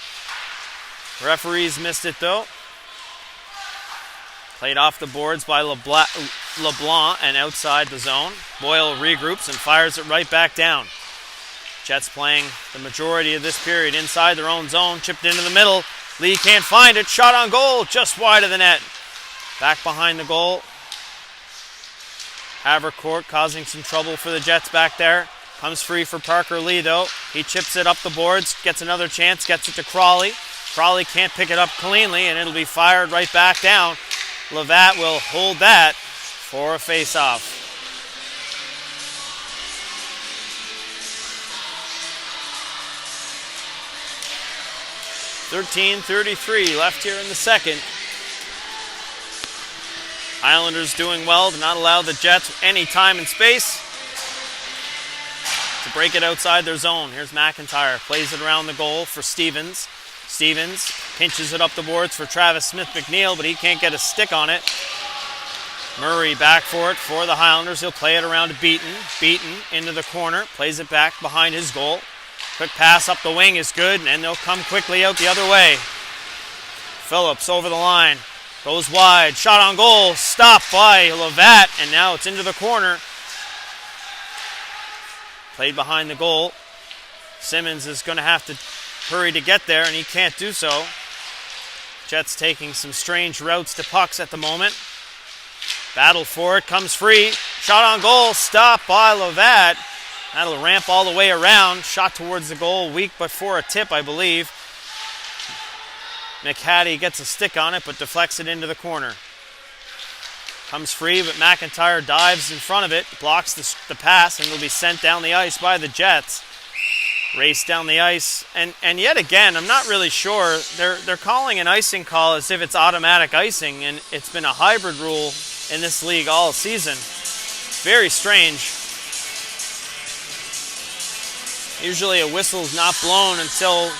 [SPEAKER 2] Referees missed it, though. Played off the boards by LeBlanc and outside the zone. Boyle regroups and fires it right back down. Jets playing the majority of this period inside their own zone. Chipped into the middle. Lee can't find it. Shot on goal, just wide of the net. Back behind the goal. Havercourt causing some trouble for the Jets back there. Comes free for Parker Lee, though. He chips it up the boards, gets another chance, gets it to Crawley. Crawley can't pick it up cleanly, and it'll be fired right back down. Levat will hold that for a face-off. .13:33 left here in the second. Highlanders doing well to not allow the Jets any time and space to break it outside their zone. Here's McIntyre, plays it around the goal for Stevens. Stevens pinches it up the boards for Travis Smith-McNeil, but he can't get a stick on it. Murray back for it for the Highlanders. He'll play it around to Beaton. Beaton into the corner, plays it back behind his goal. Quick pass up the wing is good, and they'll come quickly out the other way. Phillips over the line, goes wide, shot on goal, stopped by Levat, and now it's into the corner. Played behind the goal. Simmons is going to have to hurry to get there, and he can't do so. Jets taking some strange routes to pucks at the moment. Battle for it, comes free. Shot on goal, stopped by Levat. That'll ramp all the way around. Shot towards the goal, weak but for a tip, I believe. McHattie gets a stick on it, but deflects it into the corner. Comes free, but McIntyre dives in front of it, blocks the pass, and it'll be sent down the ice by the Jets. Race down the ice, and yet again, I'm not really sure. They're calling an icing call as if it's automatic icing, and it's been a hybrid rule in this league all season. Very strange. Usually a whistle's not blown until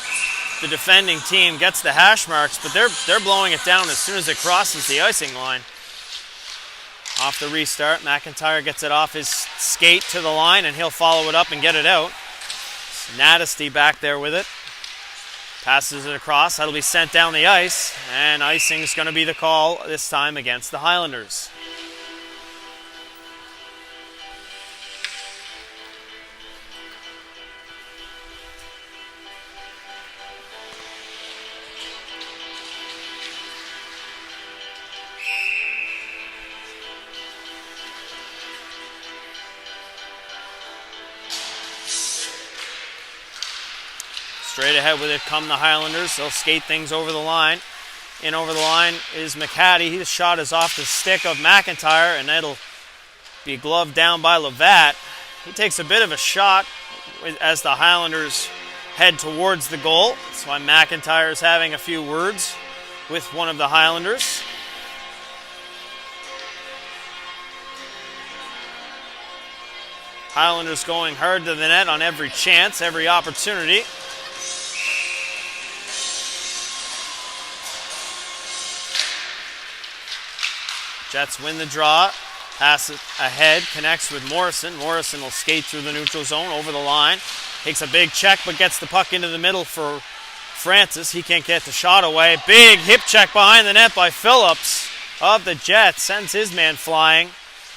[SPEAKER 2] the defending team gets the hash marks, but they're blowing it down as soon as it crosses the icing line. Off the restart, McIntyre gets it off his skate to the line, and he'll follow it up and get it out. Natesty back there with it. Passes it across. That'll be sent down the ice, and icing's going to be the call this time against the Highlanders. Straight ahead with it come the Highlanders. They'll skate things over the line. In over the line is McHattie. His shot is off the stick of McIntyre, and it'll be gloved down by Levat. He takes a bit of a shot as the Highlanders head towards the goal. That's why McIntyre is having a few words with one of the Highlanders. Highlanders going hard to the net on every chance, every opportunity. Jets win the draw, pass it ahead, connects with Morrison. Morrison will skate through the neutral zone, over the line. Takes a big check, but gets the puck into the middle for Francis. He can't get the shot away. Big hip check behind the net by Phillips of the Jets. Sends his man flying,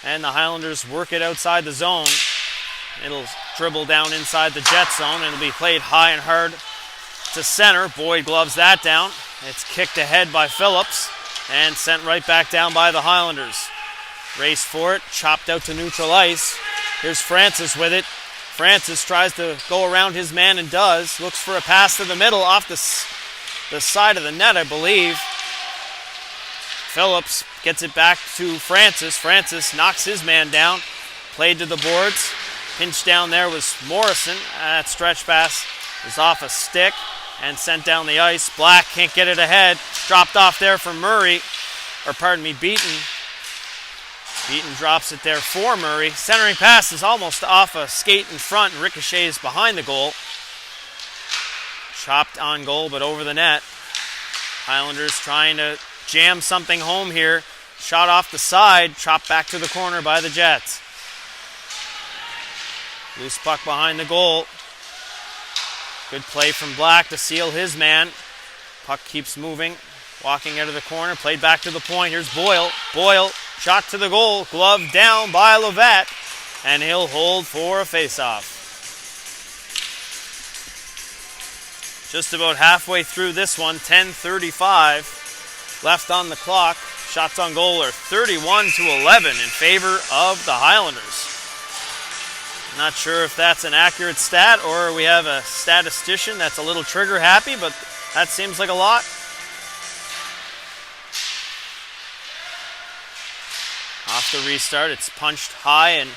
[SPEAKER 2] and the Highlanders work it outside the zone. It'll dribble down inside the Jets zone, and it'll be played high and hard to center. Boyd gloves that down. It's kicked ahead by Phillips, and sent right back down by the Highlanders. Race for it, chopped out to neutral ice. Here's Francis with it. Francis tries to go around his man and does. Looks for a pass to the middle off the side of the net, I believe. Phillips gets it back to Francis. Francis knocks his man down. Played to the boards. Pinch down there was Morrison. That stretch pass is off a stick and sent down the ice. Black can't get it ahead. Dropped off there for Murray. Beaton. Beaton drops it there for Murray. Centering pass is almost off a skate in front and ricochets behind the goal. Chopped on goal, but over the net. Highlanders trying to jam something home here. Shot off the side, chopped back to the corner by the Jets. Loose puck behind the goal. Good play from Black to seal his man. Puck keeps moving. Walking out of the corner, played back to the point. Here's Boyle. Boyle, shot to the goal. Glove down by Levatt. And he'll hold for a face-off. Just about halfway through this one, 10:35 left on the clock. Shots on goal are 31-11 in favor of the Highlanders. Not sure if that's an accurate stat or we have a statistician that's a little trigger happy, but that seems like a lot. Off the restart, it's punched high and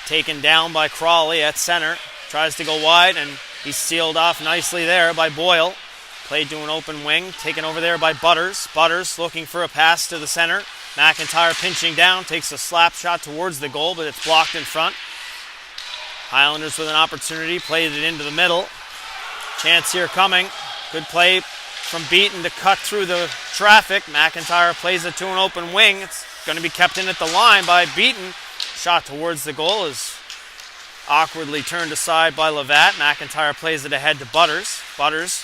[SPEAKER 2] taken down by Crawley at center. Tries to go wide and he's sealed off nicely there by Boyle. Played to an open wing, taken over there by Butters. Butters looking for a pass to the center. McIntyre pinching down, takes a slap shot towards the goal, but it's blocked in front. Highlanders with an opportunity, played it into the middle. Chance here coming. Good play from Beaton to cut through the traffic. McIntyre plays it to an open wing. It's going to be kept in at the line by Beaton. Shot towards the goal is awkwardly turned aside by Levatt. McIntyre plays it ahead to Butters. Butters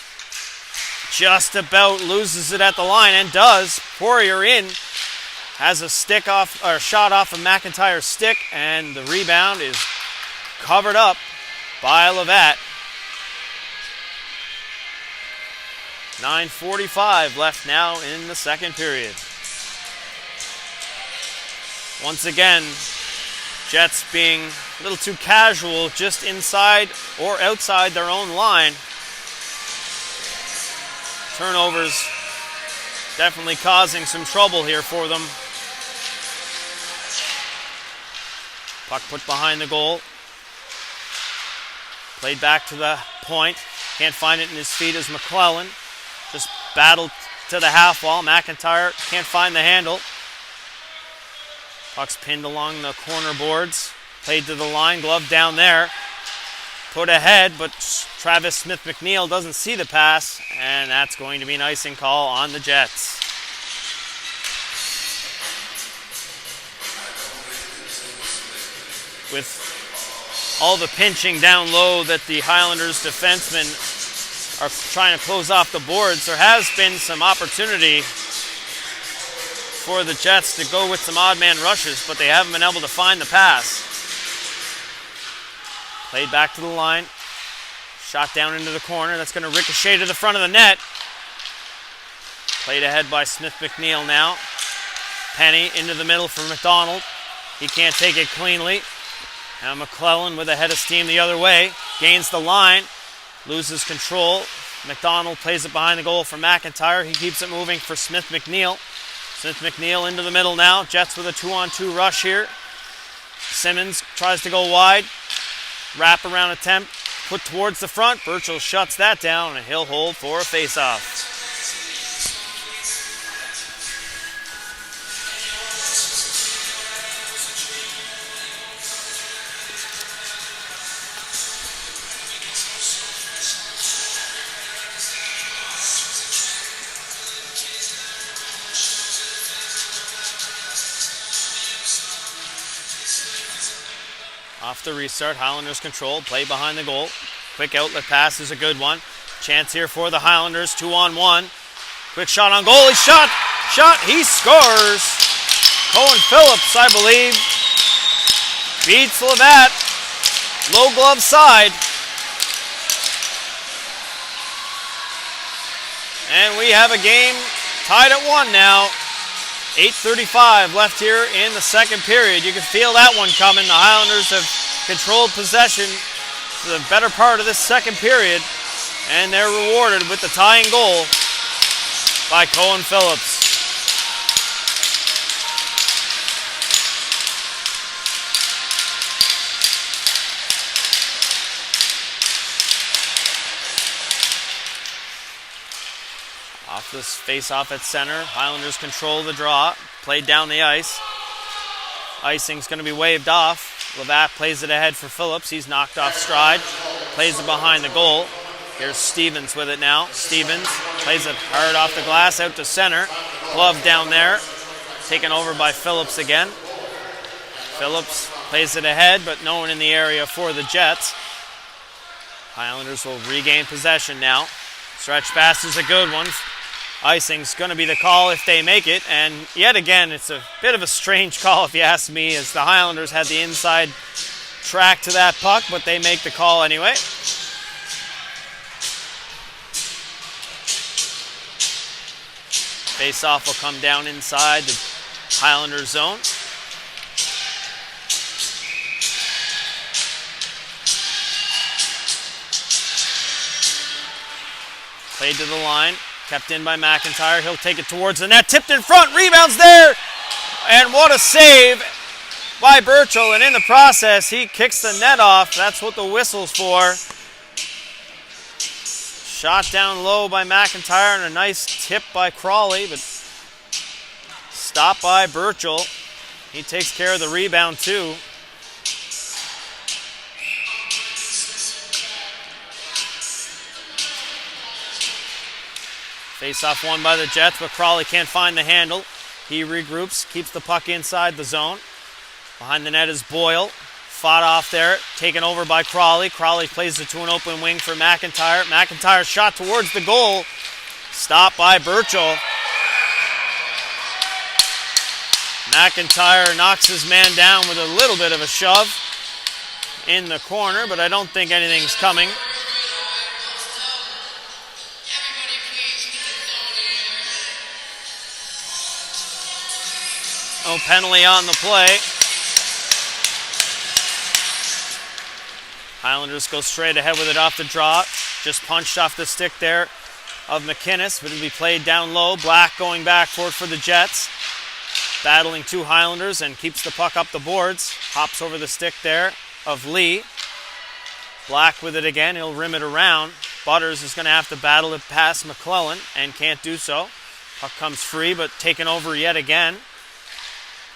[SPEAKER 2] just about loses it at the line and does. Poirier in. Has a stick off or shot off of McIntyre's stick, and the rebound is covered up by Levatt. 9:45 left now in the second period. Once again, Jets being a little too casual, just inside or outside their own line. Turnovers definitely causing some trouble here for them. Puck put behind the goal. Played back to the point. Can't find it in his feet as McClellan. Just battled to the half wall. McIntyre can't find the handle. Puck's pinned along the corner boards. Played to the line. Glove down there. Put ahead, but Travis Smith-McNeil doesn't see the pass, and that's going to be an icing call on the Jets. With all the pinching down low that the Highlanders defensemen are trying to close off the boards, there has been some opportunity for the Jets to go with some odd man rushes, but they haven't been able to find the pass. Played back to the line. Shot down into the corner. That's going to ricochet to the front of the net. Played ahead by Smith-McNeil now. Penny into the middle for McDonald. He can't take it cleanly. Now McClellan with a head of steam the other way. Gains the line. Loses control. McDonald plays it behind the goal for McIntyre. He keeps it moving for Smith-McNeil. Smith-McNeil into the middle now. Jets with a 2-on-2 rush here. Simmons tries to go wide. Wrap around attempt. Put towards the front. Burchell shuts that down and he'll hold for a face-off. Off the restart, Highlanders control, play behind the goal. Quick outlet pass is a good one. Chance here for the Highlanders, 2-on-1. Quick shot on goal, he shot, he scores. Cohen Phillips, I believe, beats Levatt. Low glove side. And we have a game tied at 1 now. 8:35 left here in the second period. You can feel that one coming. The Highlanders have controlled possession for the better part of this second period, and they're rewarded with the tying goal by Cohen Phillips. Off this face-off at center. Highlanders control the draw. Played down the ice. Icing's going to be waved off. Levatt plays it ahead for Phillips. He's knocked off stride. Plays it behind the goal. Here's Stevens with it now. Stevens plays it hard off the glass out to center. Glove down there. Taken over by Phillips again. Phillips plays it ahead, but no one in the area for the Jets. Highlanders will regain possession now. Stretch pass is a good one. Icing's going to be the call if they make it, and yet again, it's a bit of a strange call if you ask me, as the Highlanders had the inside track to that puck, but they make the call anyway. Face-off will come down inside the Highlander zone. Played to the line, kept in by McIntyre. He'll take it towards the net, tipped in front, rebounds there, and what a save by Burchell, and in the process, he kicks the net off. That's what the whistle's for. Shot down low by McIntyre, and a nice tip by Crawley, but stopped by Burchell. He takes care of the rebound too. Face-off won by the Jets, but Crawley can't find the handle. He regroups, keeps the puck inside the zone. Behind the net is Boyle. Fought off there, taken over by Crawley. Crawley plays it to an open wing for McIntyre. McIntyre shot towards the goal. Stopped by Burchell. McIntyre knocks his man down with a little bit of a shove in the corner, but I don't think anything's coming. No penalty on the play. Highlanders go straight ahead with it off the draw. Just punched off the stick there of McInnes, but it'll be played down low. Black going back for it for the Jets. Battling two Highlanders and keeps the puck up the boards. Hops over the stick there of Lee. Black with it again. He'll rim it around. Butters is going to have to battle it past McClellan and can't do so. Puck comes free, but taken over yet again.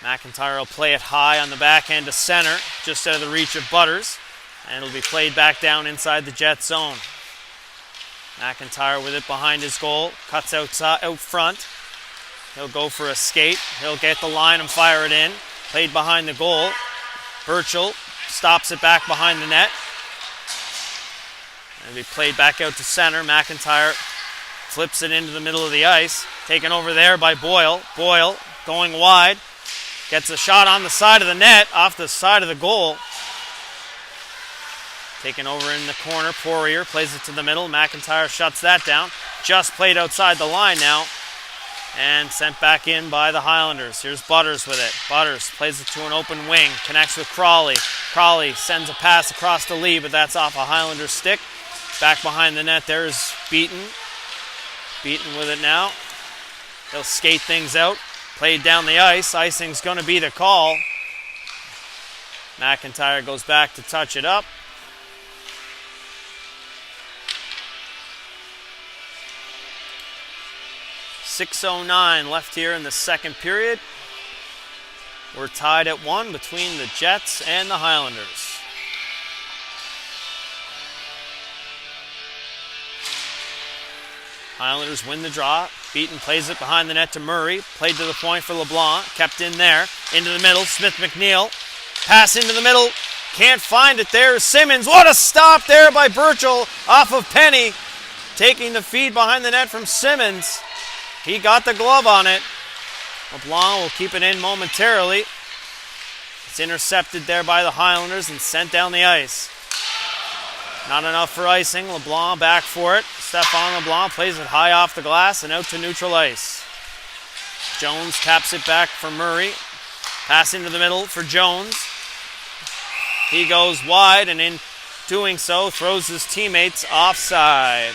[SPEAKER 2] McIntyre will play it high on the backhand to center, just out of the reach of Butters. And it'll be played back down inside the Jet zone. McIntyre with it behind his goal. Cuts out front. He'll go for a skate. He'll get the line and fire it in. Played behind the goal. Burchell stops it back behind the net. It'll be played back out to center. McIntyre flips it into the middle of the ice. Taken over there by Boyle. Boyle going wide. Gets a shot on the side of the net, off the side of the goal. Taken over in the corner, Poirier plays it to the middle. McIntyre shuts that down. Just played outside the line now. And sent back in by the Highlanders. Here's Butters with it. Butters plays it to an open wing. Connects with Crawley. Crawley sends a pass across the Lee, but that's off a Highlander stick. Back behind the net there is Beaton. Beaton with it now. He'll skate things out. Played down the ice. Icing's going to be the call. McIntyre goes back to touch it up. .609 left here in the second period. We're tied at 1 between the Jets and the Highlanders. Highlanders win the draw. Beaton plays it behind the net to Murray. Played to the point for LeBlanc. Kept in there. Into the middle. Smith-McNeil. Pass into the middle. Can't find it there. Simmons. What a stop there by Burchell off of Penny. Taking the feed behind the net from Simmons. He got the glove on it. LeBlanc will keep it in momentarily. It's intercepted there by the Highlanders and sent down the ice. Not enough for icing. LeBlanc back for it. Stephane LeBlanc plays it high off the glass and out to neutral ice. Jones taps it back for Murray. Pass into the middle for Jones. He goes wide and in doing so throws his teammates offside.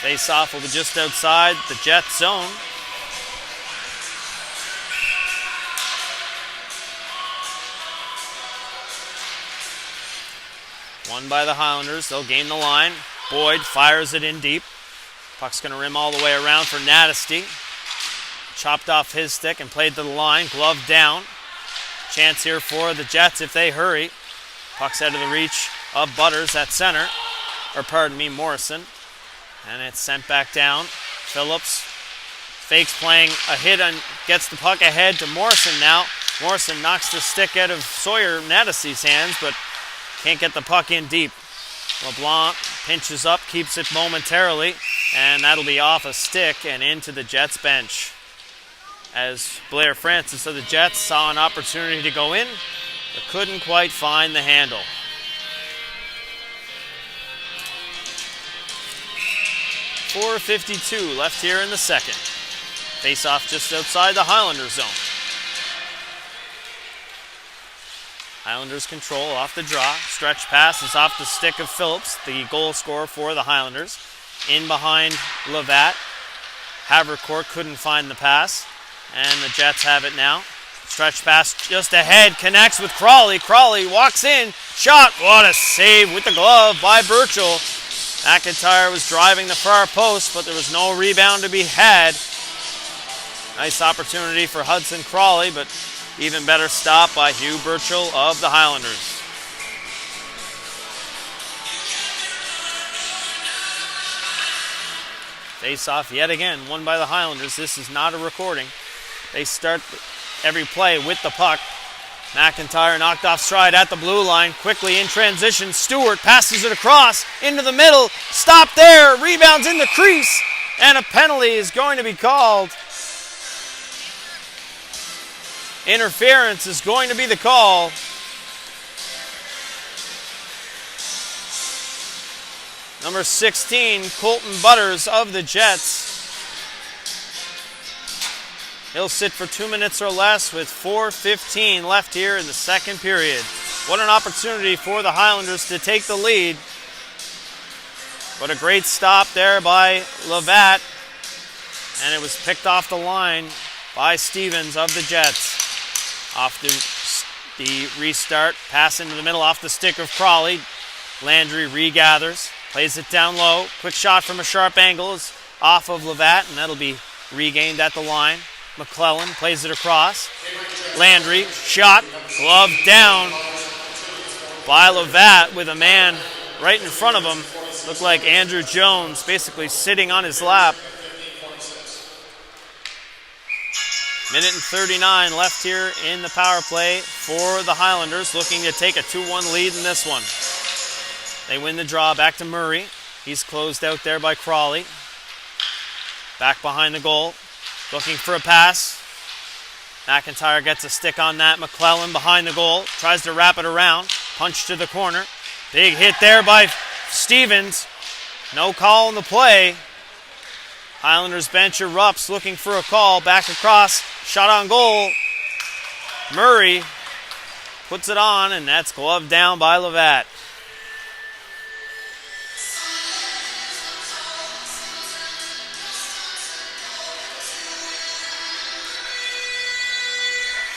[SPEAKER 2] Face-off will be just outside the Jet zone. Won by the Highlanders. They'll gain the line. Boyd fires it in deep. Puck's going to rim all the way around for Natesty. Chopped off his stick and played to the line. Glove down. Chance here for the Jets if they hurry. Puck's out of the reach of Butters at center. Morrison. And it's sent back down. Phillips fakes playing a hit and gets the puck ahead to Morrison now. Morrison knocks the stick out of Sawyer Natesty's hands, but can't get the puck in deep. LeBlanc pinches up, keeps it momentarily, and that'll be off a stick and into the Jets bench. As Blair Francis of the Jets saw an opportunity to go in, but couldn't quite find the handle. .452 left here in the second. Face-off just outside the Highlanders zone. Highlanders control off the draw. Stretch pass is off the stick of Phillips, the goal scorer for the Highlanders. In behind Levat. Havercourt couldn't find the pass, and the Jets have it now. Stretch pass just ahead, connects with Crawley. Crawley walks in, shot. What a save with the glove by Burchell. McIntyre was driving the far post, but there was no rebound to be had. Nice opportunity for Hudson Crawley, but even better stop by Hugh Burchell of the Highlanders. Face-off yet again, won by the Highlanders. This is not a recording. They start every play with the puck. McIntyre knocked off stride at the blue line. Quickly in transition, Stewart passes it across into the middle. Stop there, rebounds in the crease, and a penalty is going to be called. Interference is going to be the call. Number 16, Colton Butters of the Jets. He'll sit for 2 minutes or less with 4:15 left here in the second period. What an opportunity for the Highlanders to take the lead. What a great stop there by Levat. And it was picked off the line by Stevens of the Jets. Off the restart, pass into the middle off the stick of Crawley. Landry regathers, plays it down low. Quick shot from a sharp angle is off of Levat, and that'll be regained at the line. McClellan plays it across. Landry, shot, glove down by Levat with a man right in front of him. Looked like Andrew Jones basically sitting on his lap. Minute and 39 left here in the power play for the Highlanders, looking to take a 2-1 lead in this one. They win the draw, back to Murray. He's closed out there by Crawley. Back behind the goal, looking for a pass. McIntyre gets a stick on that. McClellan behind the goal, tries to wrap it around. Punch to the corner. Big hit there by Stevens. No call on the play. Highlanders bench erupts, looking for a call. Back across, shot on goal. Murray puts it on, and that's gloved down by Levat.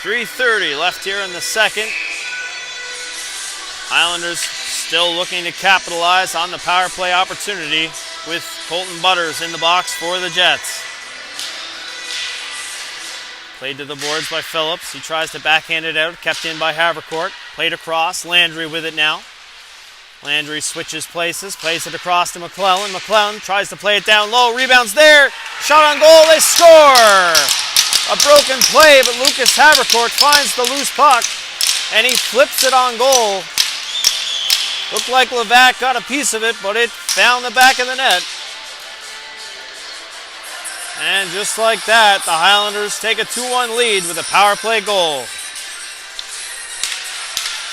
[SPEAKER 2] .330 left here in the second. Highlanders still looking to capitalize on the power play opportunity with Colton Butters in the box for the Jets. Played to the boards by Phillips. He tries to backhand it out, kept in by Havercourt. Played across, Landry with it now. Landry switches places, plays it across to McClellan. McClellan tries to play it down low, rebounds there. Shot on goal, they score! A broken play, but Lucas Havercourt finds the loose puck, and he flips it on goal. Looked like Levat got a piece of it, but it found the back of the net. And just like that, the Highlanders take a 2-1 lead with a power play goal.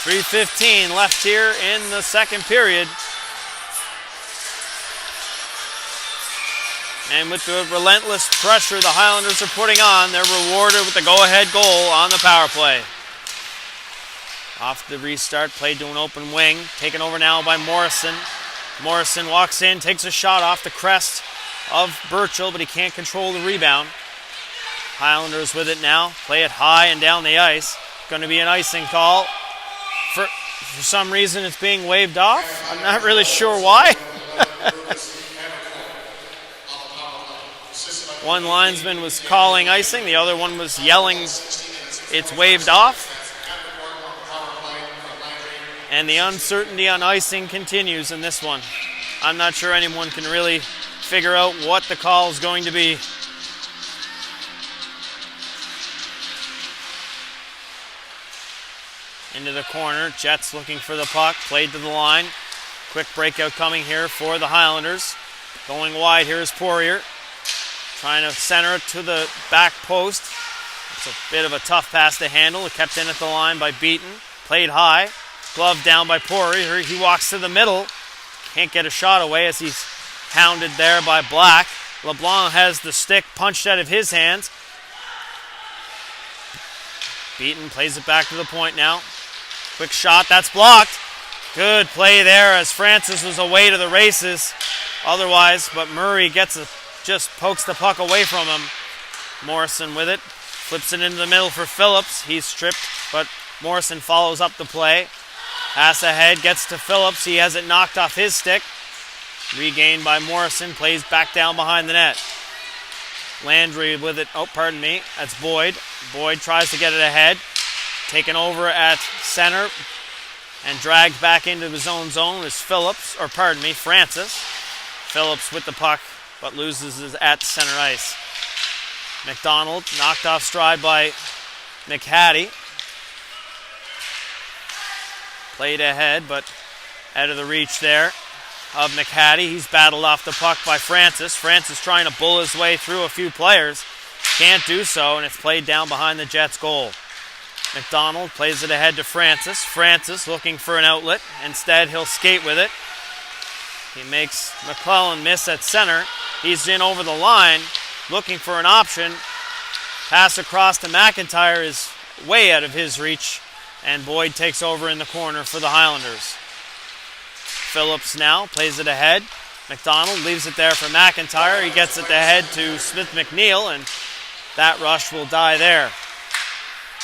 [SPEAKER 2] 3:15 left here in the second period. And with the relentless pressure the Highlanders are putting on, they're rewarded with the go-ahead goal on the power play. Off the restart, played to an open wing. Taken over now by Morrison. Morrison walks in, takes a shot off the crest of Burchell, but he can't control the rebound. Highlanders with it now. Play it high and down the ice. Going to be an icing call For some reason, it's being waved off. I'm not really sure why. One linesman was calling icing, the other one was yelling it's waved off. And the uncertainty on icing continues in this one. I'm not sure anyone can really figure out what the call is going to be. Into the corner, Jets looking for the puck, played to the line. Quick breakout coming here for the Highlanders. Going wide here is Poirier. Trying to center it to the back post. It's a bit of a tough pass to handle. It kept in at the line by Beaton. Played high. Glove down by Poirier. He walks to the middle. Can't get a shot away as he's hounded there by Black. LeBlanc has the stick punched out of his hands. Beaton plays it back to the point now. Quick shot. That's blocked. Good play there as Francis was away to the races otherwise, but Murray just pokes the puck away from him. Morrison with it. Flips it into the middle for Phillips. He's stripped, but Morrison follows up the play. Pass ahead, gets to Phillips. He has it knocked off his stick. Regained by Morrison. Plays back down behind the net. Landry with it. Oh, pardon me. That's Boyd. Boyd tries to get it ahead. Taken over at center and dragged back into his own zone is Francis. Phillips with the puck, but loses it at center ice. McDonald knocked off stride by McHattie. Played ahead, but out of the reach there of McHattie. He's battled off the puck by Francis. Francis trying to bull his way through a few players. Can't do so, and it's played down behind the Jets' goal. McDonald plays it ahead to Francis. Francis looking for an outlet. Instead, he'll skate with it. He makes McClellan miss at center. He's in over the line, looking for an option. Pass across to McIntyre is way out of his reach, and Boyd takes over in the corner for the Highlanders. Phillips now plays it ahead. McDonald leaves it there for McIntyre. He gets it ahead to Smith McNeil, and that rush will die there.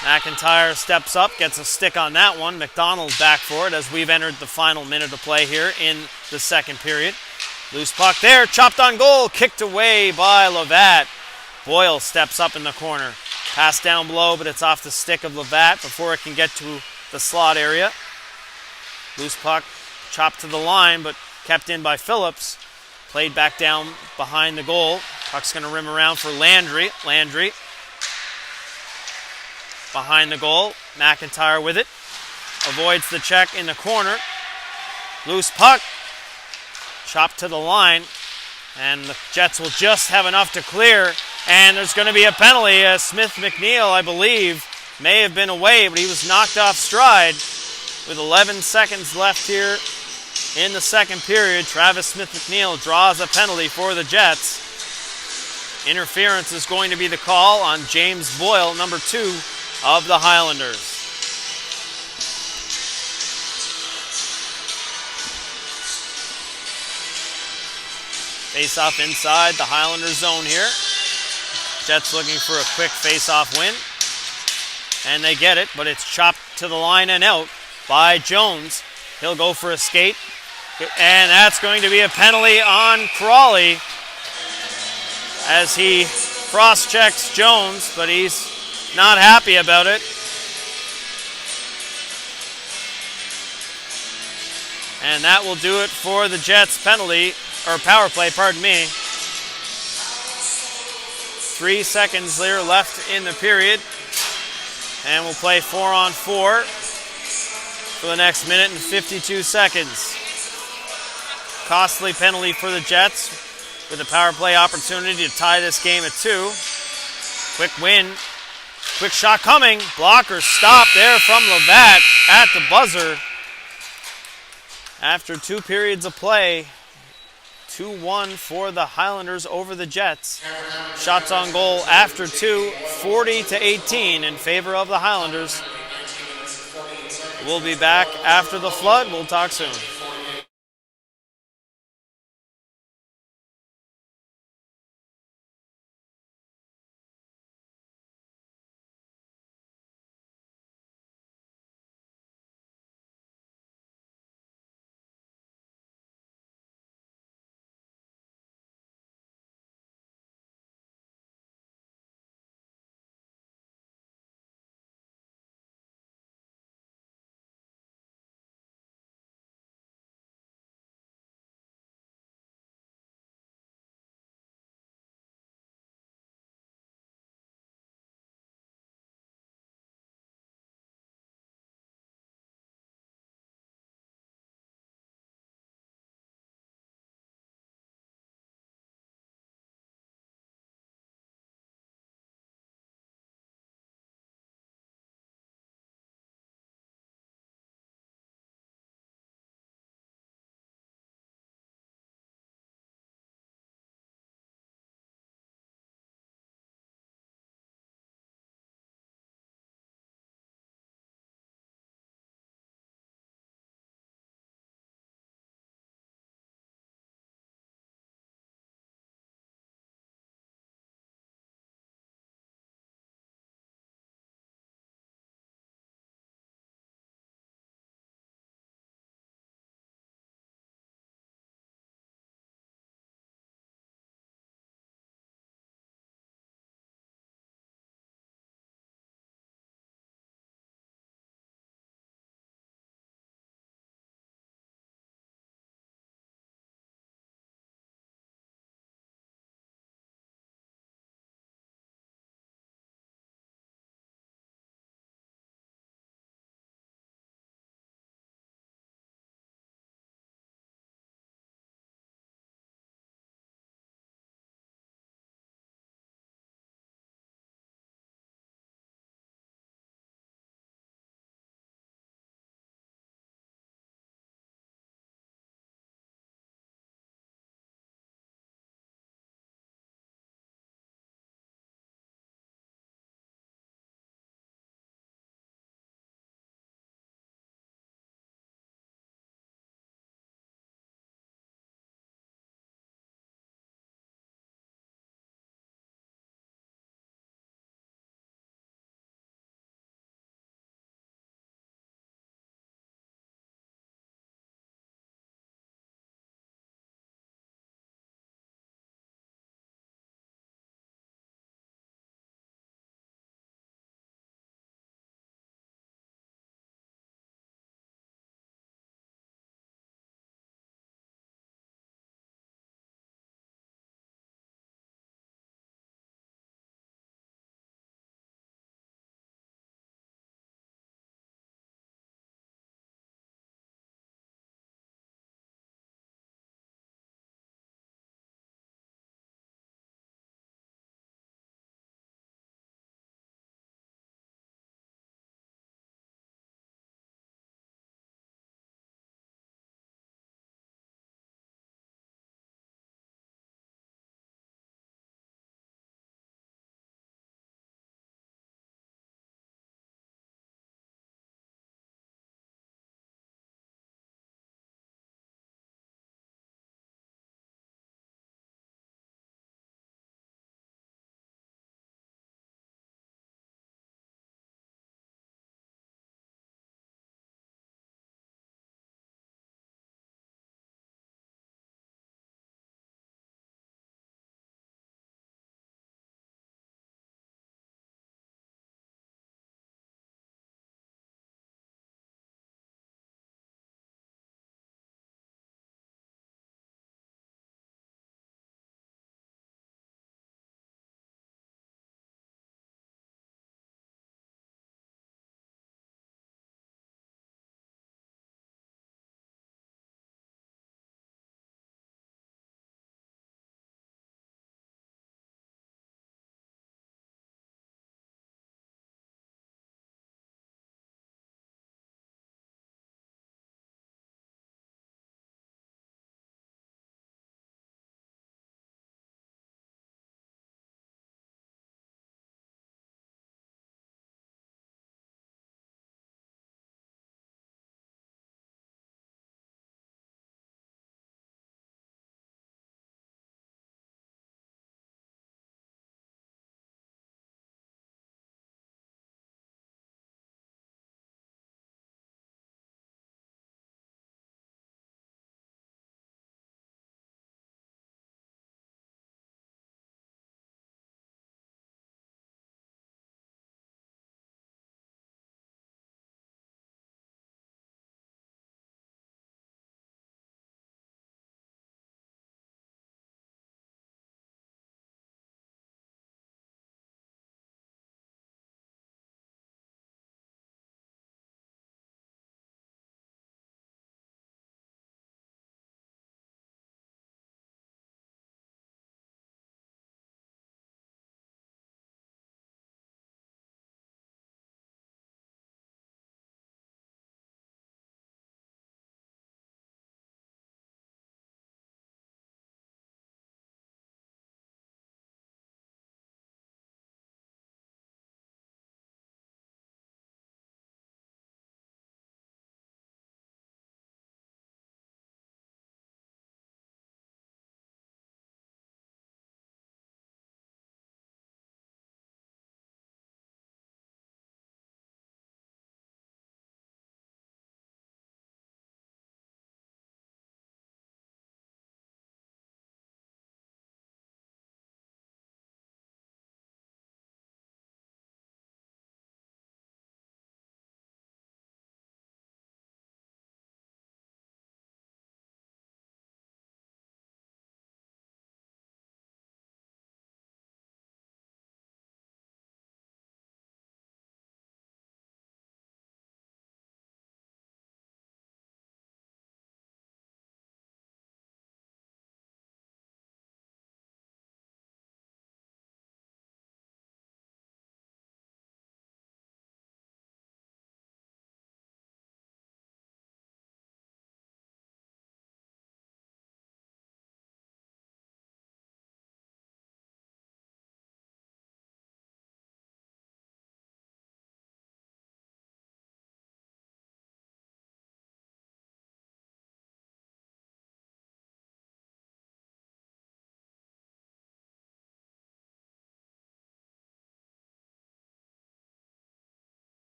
[SPEAKER 2] McIntyre steps up, gets a stick on that one. McDonald back for it as we've entered the final minute of play here in the second period. Loose puck there, chopped on goal, kicked away by Levat. Boyle steps up in the corner. Pass down below, but it's off the stick of Levat before it can get to the slot area. Loose puck chopped to the line, but kept in by Phillips. Played back down behind the goal. Puck's going to rim around for Landry. Landry behind the goal. McIntyre with it. Avoids the check in the corner. Loose puck. Chopped to the line. And the Jets will just have enough to clear. And there's going to be a penalty as Smith McNeil, I believe, may have been away, but he was knocked off stride. With 11 seconds left here in the second period, Travis Smith McNeil draws a penalty for the Jets. Interference is going to be the call on James Boyle, number 2 of the Highlanders. Face-off inside the Highlander zone here. Jets looking for a quick face-off win. And they get it, but it's chopped to the line and out by Jones. He'll go for a skate. And that's going to be a penalty on Crawley as he cross-checks Jones, but he's not happy about it. And that will do it for the Jets penalty, or power play, pardon me. 3 seconds there left in the period. And we'll play 4-on-4 for the next minute and 52 seconds. Costly penalty for the Jets with a power play opportunity to tie this game at 2. Quick win. Quick shot coming. Blocker stopped there from Levat at the buzzer. After 2 periods of play, 2-1 for the Highlanders over the Jets. Shots on goal after 2, 40-18 in favor of the Highlanders. We'll be back after the flood. We'll talk soon.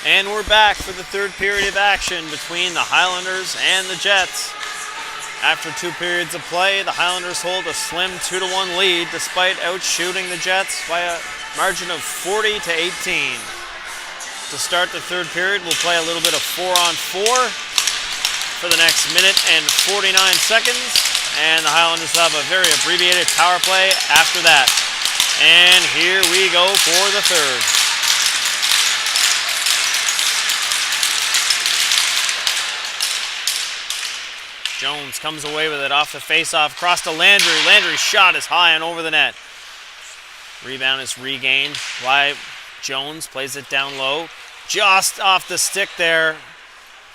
[SPEAKER 2] And we're back for the third period of action between the Highlanders and the Jets. After 2 periods of play, the Highlanders hold a slim 2-1 lead despite outshooting the Jets by a margin of 40 to 18. To start the third period, we'll play a little bit of 4-on-4 for the next minute and 49 seconds. And the Highlanders have a very abbreviated power play after that. And here we go for the third. Jones comes away with it off the face-off, across to Landry. Landry's shot is high and over the net. Rebound is regained by Jones, plays it down low. Just off the stick there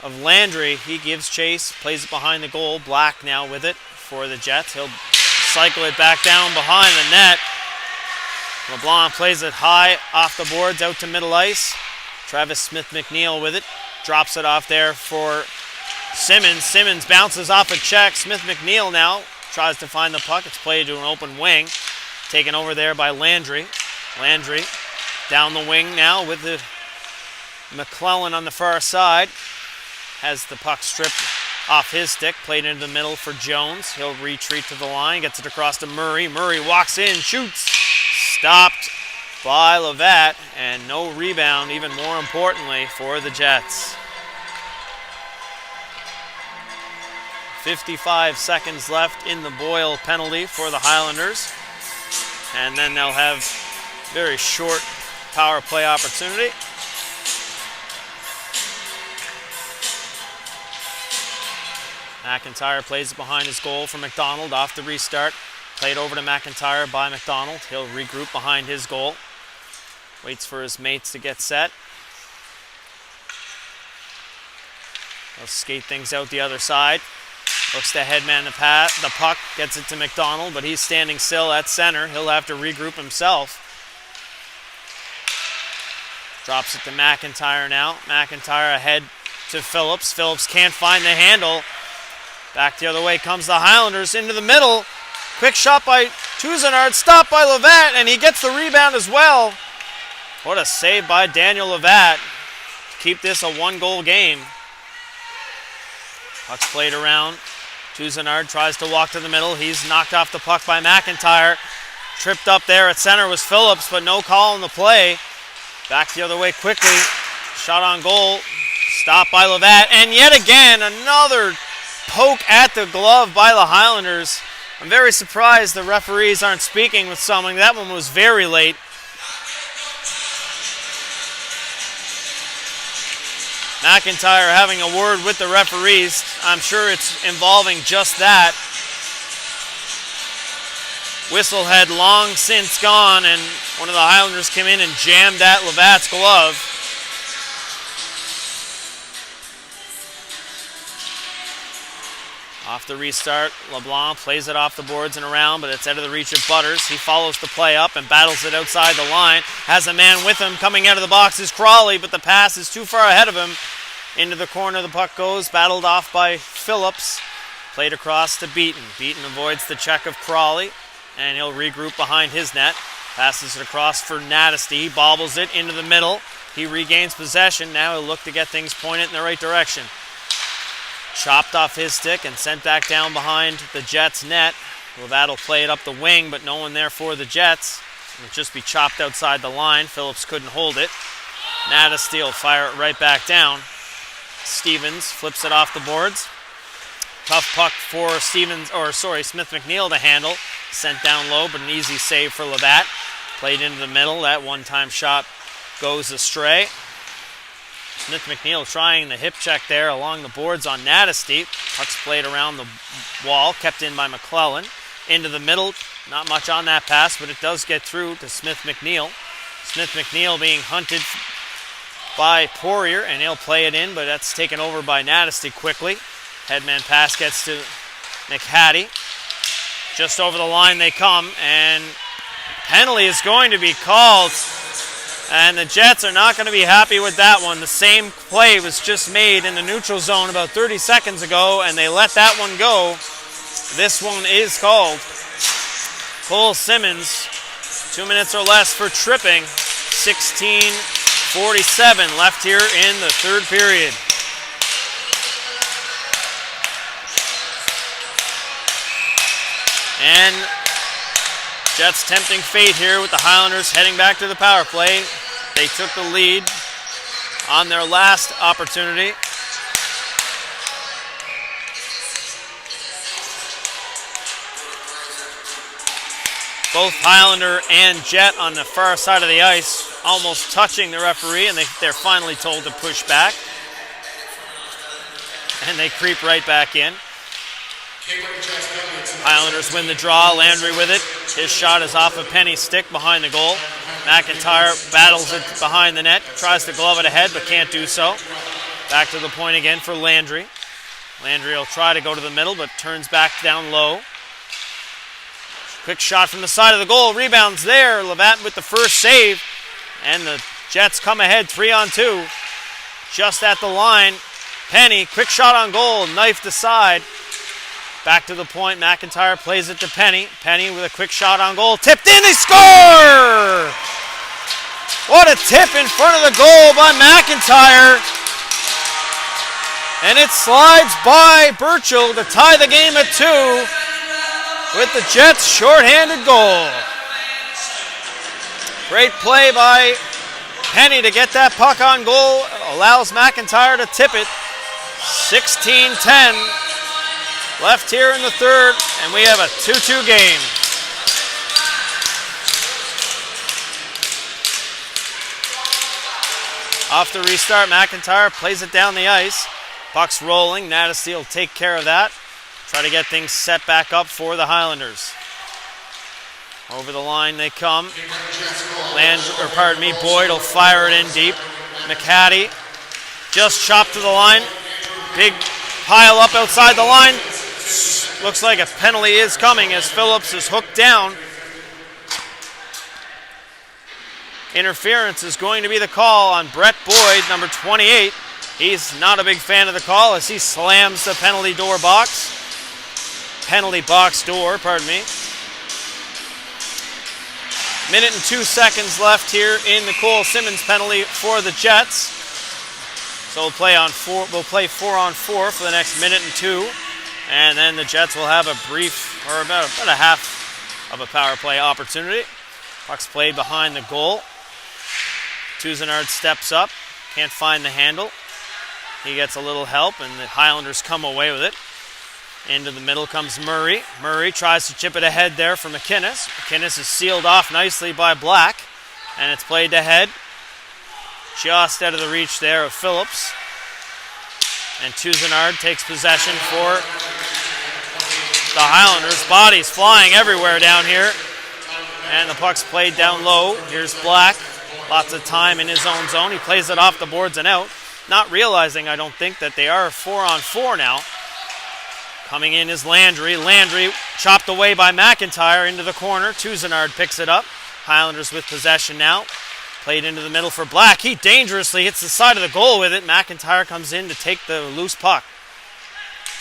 [SPEAKER 2] of Landry. He gives chase, plays it behind the goal. Black now with it for the Jets. He'll cycle it back down behind the net. LeBlanc plays it high off the boards out to middle ice. Travis Smith-McNeil with it. Drops it off there for Simmons. Simmons bounces off a check. Smith-McNeil now tries to find the puck. It's played to an open wing. Taken over there by Landry. Landry down the wing now with the McClellan on the far side. Has the puck stripped off his stick. Played into the middle for Jones. He'll retreat to the line. Gets it across to Murray. Murray walks in, shoots. Stopped by Levatt. And no rebound, even more importantly, for the Jets. 55 seconds left in the Boyle penalty for the Highlanders. And then they'll have very short power play opportunity. McIntyre plays it behind his goal for McDonald off the restart. Played over to McIntyre by McDonald. He'll regroup behind his goal. Waits for his mates to get set. He'll skate things out the other side. Looks to headman the puck, gets it to McDonald, but he's standing still at center. He'll have to regroup himself. Drops it to McIntyre now. McIntyre ahead to Phillips. Phillips can't find the handle. Back the other way comes the Highlanders into the middle. Quick shot by Tousenard, stopped by Levatt, and he gets the rebound as well. What a save by Daniel Levatt to keep this a 1-goal game. Puck's played around. Tousenard tries to walk to the middle. He's knocked off the puck by McIntyre. Tripped up there at center was Phillips, but no call on the play. Back the other way quickly. Shot on goal. Stopped by Levatt. And yet again, another poke at the glove by the Highlanders. I'm very surprised the referees aren't speaking with someone. That one was very late. McIntyre having a word with the referees. I'm sure it's involving just that. Whistle had long since gone, and one of the Highlanders came in and jammed at Levatt's glove. Off the restart, LeBlanc plays it off the boards and around, but it's out of the reach of Butters. He follows the play up and battles it outside the line. Has a man with him. Coming out of the box is Crawley, but the pass is too far ahead of him. Into the corner the puck goes, battled off by Phillips. Played across to Beaton. Beaton avoids the check of Crawley, and he'll regroup behind his net. Passes it across for Natesty. He bobbles it into the middle. He regains possession. Now he'll look to get things pointed in the right direction. Chopped off his stick and sent back down behind the Jets' net. Levatt will play it up the wing, but no one there for the Jets. It'll just be chopped outside the line. Phillips couldn't hold it. Natesty will fire it right back down. Stevens flips it off the boards. Tough puck for Smith-McNeil to handle. Sent down low, but an easy save for Levatt. Played into the middle. That one-time shot goes astray. Smith-McNeil trying the hip check there along the boards on Natesty. Puck's played around the wall, kept in by McClellan. Into the middle, not much on that pass, but it does get through to Smith-McNeil. Smith-McNeil being hunted by Poirier, and he'll play it in, but that's taken over by Natesty quickly. Headman pass gets to McHattie. Just over the line they come, and penalty is going to be called. And the Jets are not going to be happy with that one. The same play was just made in the neutral zone about 30 seconds ago, and they let that one go. This one is called. Cole Simmons, 2 minutes or less for tripping. 16 2:47 left here in the third period. And Jets tempting fate here with the Highlanders heading back to the power play. They took the lead on their last opportunity. Both Highlander and Jet on the far side of the ice, almost touching the referee, and they're finally told to push back. And they creep right back in. Highlanders win the draw. Landry with it. His shot is off a Penny stick behind the goal. McIntyre battles it behind the net, tries to glove it ahead, but can't do so. Back to the point again for Landry. Landry will try to go to the middle, but turns back down low. Quick shot from the side of the goal. Rebounds there. Levatt with the first save. And the Jets come ahead 3-on-2. Just at the line. Penny, quick shot on goal. Knifed aside. Back to the point. McIntyre plays it to Penny. Penny with a quick shot on goal. Tipped in. They score! What a tip in front of the goal by McIntyre. And it slides by Burchell to tie the game at 2. With the Jets' shorthanded goal. Great play by Penny to get that puck on goal. Allows McIntyre to tip it. 16-10 left here in the third, and we have a 2-2 game. Off the restart, McIntyre plays it down the ice. Puck's rolling. Nattasy will take care of that. Try to get things set back up for the Highlanders. Over the line they come. Boyd will fire it in deep. McHattie just chopped to the line. Big pile up outside the line. Looks like a penalty is coming as Phillips is hooked down. Interference is going to be the call on Brett Boyd, number 28. He's not a big fan of the call as he slams the penalty box door, pardon me. Minute and 2 seconds left here in the Cole Simmons penalty for the Jets. So we'll play 4-on-4 for the next minute and 2. And then the Jets will have a brief, or about a half of a power play opportunity. Puck's played behind the goal. Tuzenard steps up, can't find the handle. He gets a little help, and the Highlanders come away with it. Into the middle comes Murray. Murray tries to chip it ahead there for McInnes. McInnes is sealed off nicely by Black, and it's played ahead. Just out of the reach there of Phillips. And Tuzenard takes possession for the Highlanders. Bodies flying everywhere down here. And the puck's played down low. Here's Black. Lots of time in his own zone. He plays it off the boards and out. Not realizing, I don't think, that they are 4-on-4 now. Coming in is Landry. Landry chopped away by McIntyre into the corner. Tuzenard picks it up. Highlanders with possession now. Played into the middle for Black. He dangerously hits the side of the goal with it. McIntyre comes in to take the loose puck.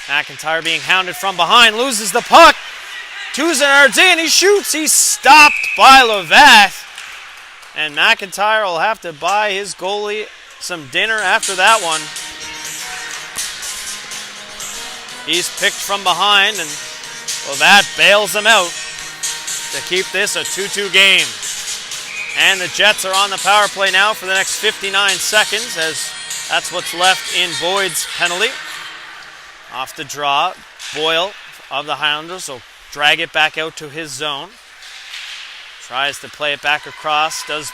[SPEAKER 2] McIntyre being hounded from behind. Loses the puck. Tuzenard's in. He shoots. He's stopped by Levatt. And McIntyre will have to buy his goalie some dinner after that one. He's picked from behind, and Levatt bails him out to keep this a 2-2 game. And the Jets are on the power play now for the next 59 seconds, as that's what's left in Boyd's penalty. Off the draw, Boyle of the Highlanders will drag it back out to his zone. Tries to play it back across, that's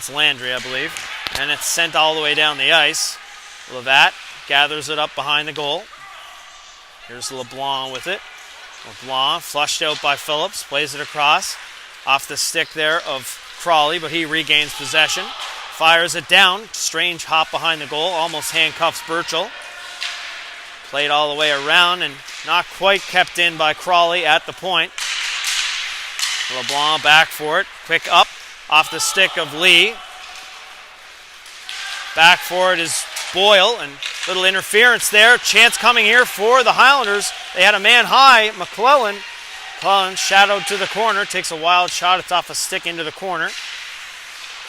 [SPEAKER 2] Landry, I believe. And it's sent all the way down the ice. Levatt gathers it up behind the goal. Here's LeBlanc with it. LeBlanc flushed out by Phillips, plays it across. Off the stick there of Crawley, but he regains possession. Fires it down. Strange hop behind the goal, almost handcuffs Burchell. Played all the way around and not quite kept in by Crawley at the point. LeBlanc back for it. Quick up off the stick of Lee. Back for it is Boyle, and little interference there. Chance coming here for the Highlanders. They had a man high, McClellan. McClellan shadowed to the corner, takes a wild shot. It's off a stick into the corner.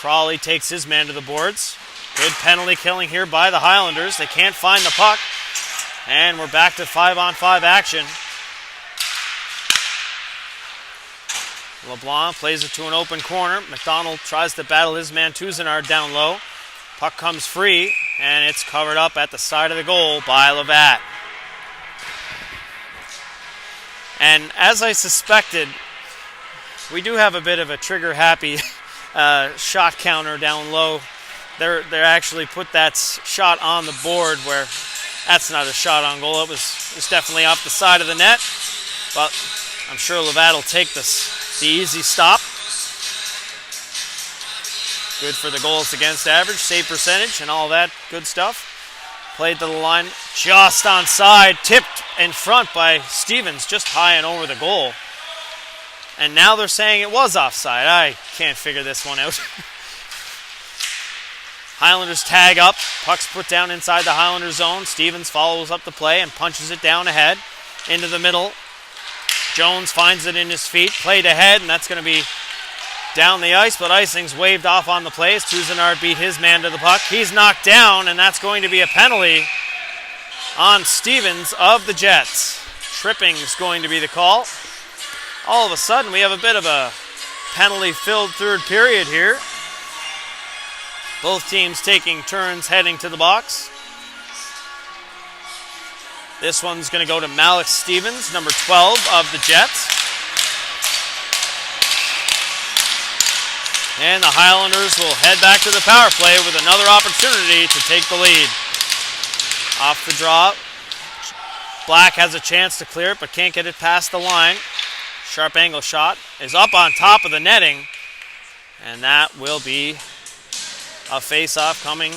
[SPEAKER 2] Crawley takes his man to the boards. Good penalty killing here by the Highlanders. They can't find the puck. And we're back to 5-on-5 action. LeBlanc plays it to an open corner. McDonald tries to battle his man Tuzenard down low. Puck comes free, and it's covered up at the side of the goal by Levat. And as I suspected, we do have a bit of a trigger-happy shot counter down low. They actually put that shot on the board where that's not a shot on goal. It was definitely off the side of the net, but I'm sure Levat will take the easy stop. Good for the goals against average, save percentage, and all that good stuff. Played to the line, just onside, tipped in front by Stevens, just high and over the goal. And now they're saying it was offside. I can't figure this one out. Highlanders tag up, puck's put down inside the Highlander zone. Stevens follows up the play and punches it down ahead into the middle. Jones finds it in his feet, played ahead, and that's going to be down the ice, but icing's waved off on the play as Tuzenard beat his man to the puck. He's knocked down, and that's going to be a penalty on Stevens of the Jets. Tripping is going to be the call. All of a sudden, we have a bit of a penalty-filled third period here. Both teams taking turns heading to the box. This one's going to go to Malik Stevens, number 12 of the Jets. And the Highlanders will head back to the power play with another opportunity to take the lead. Off the draw. Black has a chance to clear it, but can't get it past the line. Sharp angle shot is up on top of the netting. And that will be a face-off coming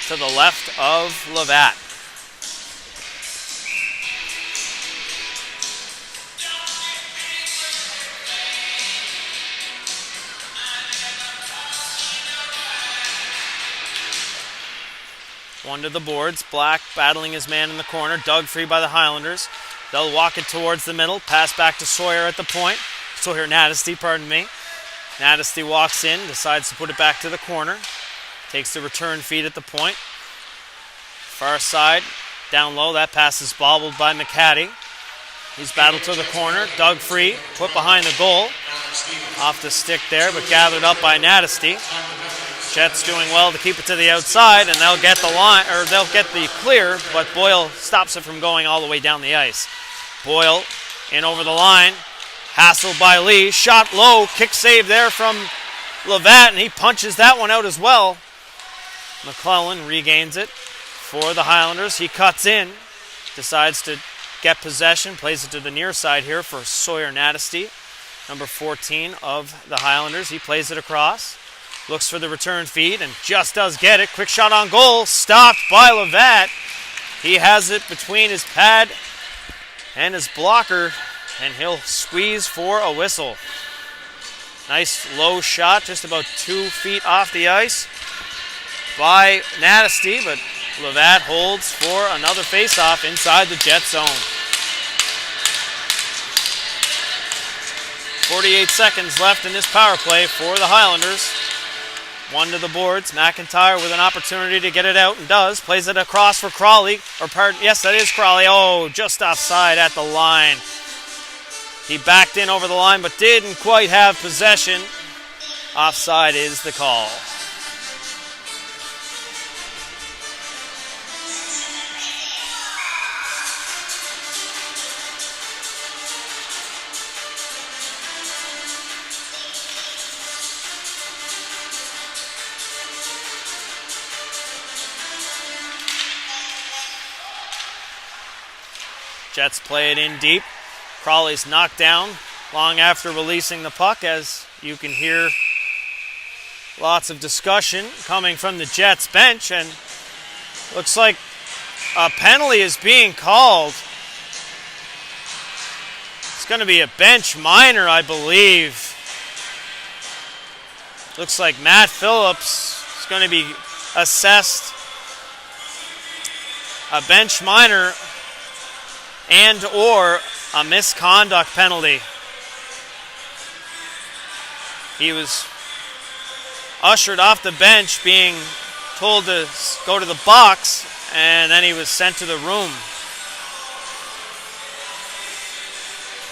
[SPEAKER 2] to the left of Levat. One to the boards. Black battling his man in the corner. Dug free by the Highlanders. They'll walk it towards the middle. Pass back to Sawyer at the point. Sawyer Nadesty, pardon me. Nadesty walks in, decides to put it back to the corner. Takes the return feed at the point. Far side, down low. That pass is bobbled by McCaddy. He's battled to the corner. Dug free, put behind the goal. Off the stick there, but gathered up by Nadesty. Jets doing well to keep it to the outside, and they'll get the line, or they'll get the clear, but Boyle stops it from going all the way down the ice. Boyle in over the line, hassled by Lee, shot low, kick save there from Levat, and he punches that one out as well. McClellan regains it for the Highlanders. He cuts in, decides to get possession, plays it to the near side here for Sawyer Nadesty, number 14 of the Highlanders. He plays it across. Looks for the return feed and just does get it. Quick shot on goal. Stopped by Levat. He has it between his pad and his blocker, and he'll squeeze for a whistle. Nice low shot, just about 2 feet off the ice by Nadesty, but Levat holds for another faceoff inside the Jet zone. 48 seconds left in this power play for the Highlanders. One to the boards. McIntyre with an opportunity to get it out, and does. Plays it across for Crawley. Yes, that is Crawley. Oh, just offside at the line. He backed in over the line, but didn't quite have possession. Offside is the call. Jets play it in deep. Crawley's knocked down long after releasing the puck, as you can hear lots of discussion coming from the Jets bench, and looks like a penalty is being called. It's going to be a bench minor, I believe. Looks like Matt Phillips is going to be assessed a bench minor and or a misconduct penalty. He was ushered off the bench, being told to go to the box, and then he was sent to the room.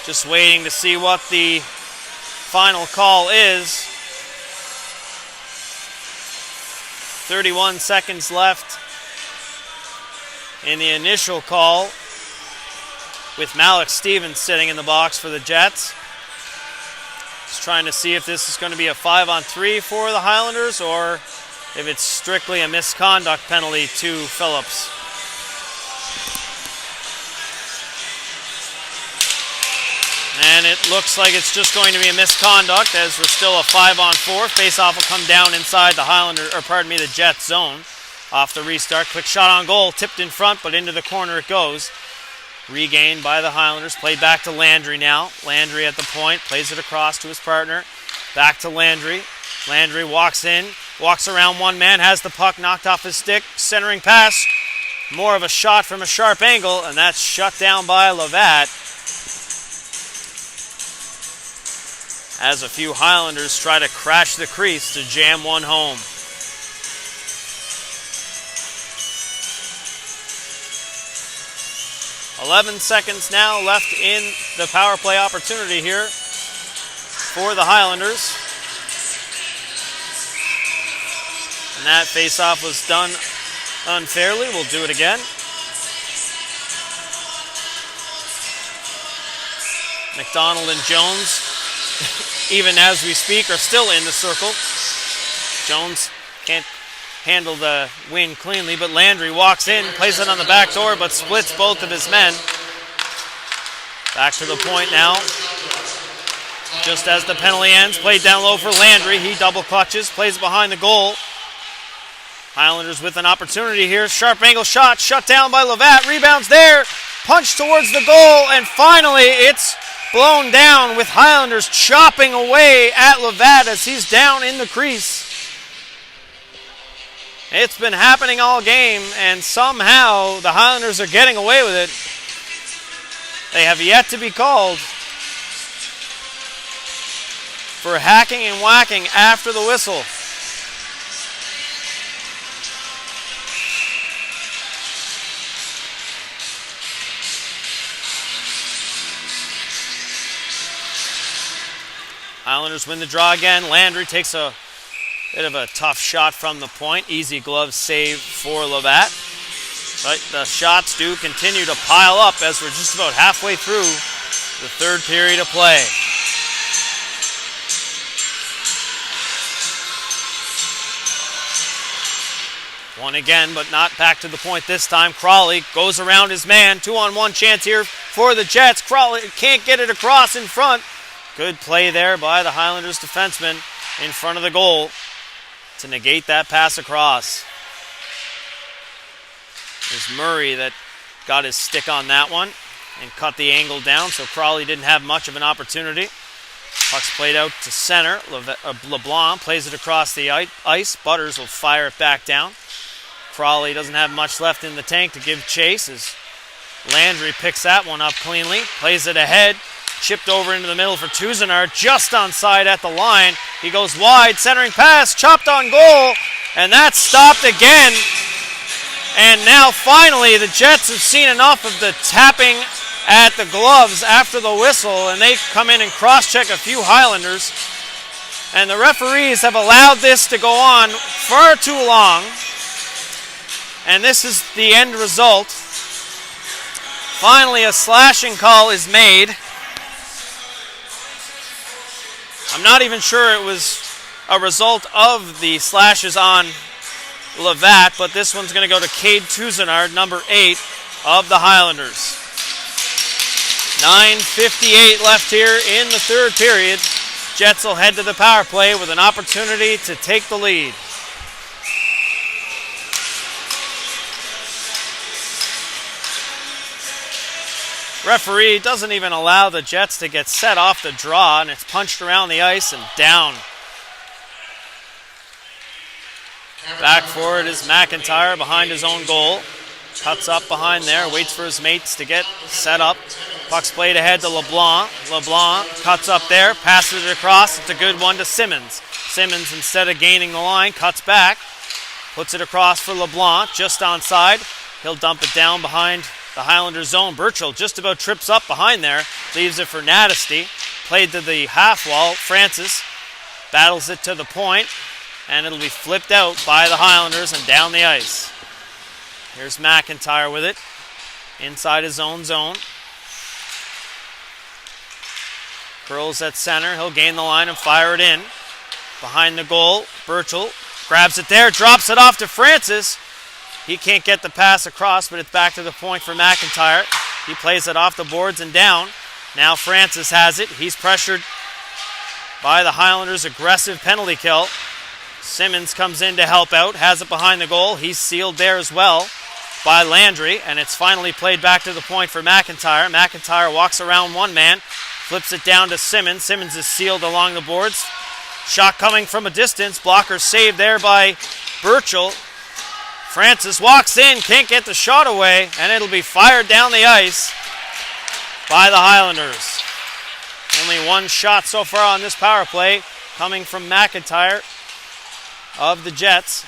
[SPEAKER 2] Just waiting to see what the final call is. 31 seconds left in the initial call, with Malik Stevens sitting in the box for the Jets. Just trying to see if this is going to be a 5-on-3 for the Highlanders or if it's strictly a misconduct penalty to Phillips. And it looks like it's just going to be a misconduct, as we're still a 5-on-4. Face-off will come down inside the Jets zone off the restart. Quick shot on goal, tipped in front, but into the corner it goes. Regained by the Highlanders, played back to Landry now. Landry at the point, plays it across to his partner. Back to Landry. Landry walks in, walks around one man, has the puck knocked off his stick. Centering pass, more of a shot from a sharp angle, and that's shut down by Levat. As a few Highlanders try to crash the crease to jam one home. "11 seconds now left in the power play opportunity here for the Highlanders. And that face-off was done unfairly. We'll do it again. McDonald and Jones, even as we speak, are still in the circle. Jones can't handle the win cleanly, but Landry walks in, plays it on the back door, but splits both of his men. Back to the point now. Just as the penalty ends, played down low for Landry. He double clutches, plays it behind the goal. Highlanders with an opportunity here. Sharp angle shot, shut down by Levat. Rebounds there, punch towards the goal, and finally it's blown down with Highlanders chopping away at Levat as he's down in the crease. It's been happening all game, and somehow the Highlanders are getting away with it. They have yet to be called for hacking and whacking after the whistle. Highlanders win the draw again. Landry takes a bit of a tough shot from the point. Easy glove save for Levat. But the shots do continue to pile up as we're just about halfway through the third period of play. One again, but not back to the point this time. Crawley goes around his man. 2-on-1 chance here for the Jets. Crawley can't get it across in front. Good play there by the Highlanders defenseman in front of the goal to negate that pass across. There's Murray that got his stick on that one and cut the angle down, so Crawley didn't have much of an opportunity. Puck's played out to center. LeBlanc plays it across the ice. Butters will fire it back down. Crawley doesn't have much left in the tank to give chase as Landry picks that one up cleanly, plays it ahead. Chipped over into the middle for Tuzinard, just onside at the line. He goes wide, centering pass, chopped on goal, and that's stopped again. And now finally the Jets have seen enough of the tapping at the gloves after the whistle, and they come in and cross-check a few Highlanders. And the referees have allowed this to go on far too long. And this is the end result. Finally, a slashing call is made. I'm not even sure it was a result of the slashes on Levat, but this one's going to go to Cade Tuzinard, number 8 of the Highlanders. 9:58 left here in the third period. Jets will head to the power play with an opportunity to take the lead. Referee doesn't even allow the Jets to get set off the draw, and it's punched around the ice and down. Back for it is McIntyre behind his own goal. Cuts up behind there, waits for his mates to get set up. Puck's played ahead to LeBlanc. LeBlanc cuts up there, passes it across. It's a good one to Simmons. Simmons, instead of gaining the line, cuts back, puts it across for LeBlanc, just onside. He'll dump it down behind the Highlanders zone. Burchell just about trips up behind there, leaves it for Nadesty. Played to the half wall. Francis battles it to the point, and it'll be flipped out by the Highlanders and down the ice. Here's McIntyre with it, inside his own zone. Curls at center. He'll gain the line and fire it in. Behind the goal, Burchell grabs it there, drops it off to Francis. He can't get the pass across, but it's back to the point for McIntyre. He plays it off the boards and down. Now Francis has it. He's pressured by the Highlanders' aggressive penalty kill. Simmons comes in to help out, has it behind the goal. He's sealed there as well by Landry, and it's finally played back to the point for McIntyre. McIntyre walks around one man, flips it down to Simmons. Simmons is sealed along the boards. Shot coming from a distance. Blocker saved there by Burchell. Francis walks in, can't get the shot away, and it'll be fired down the ice by the Highlanders. Only one shot so far on this power play coming from McIntyre of the Jets.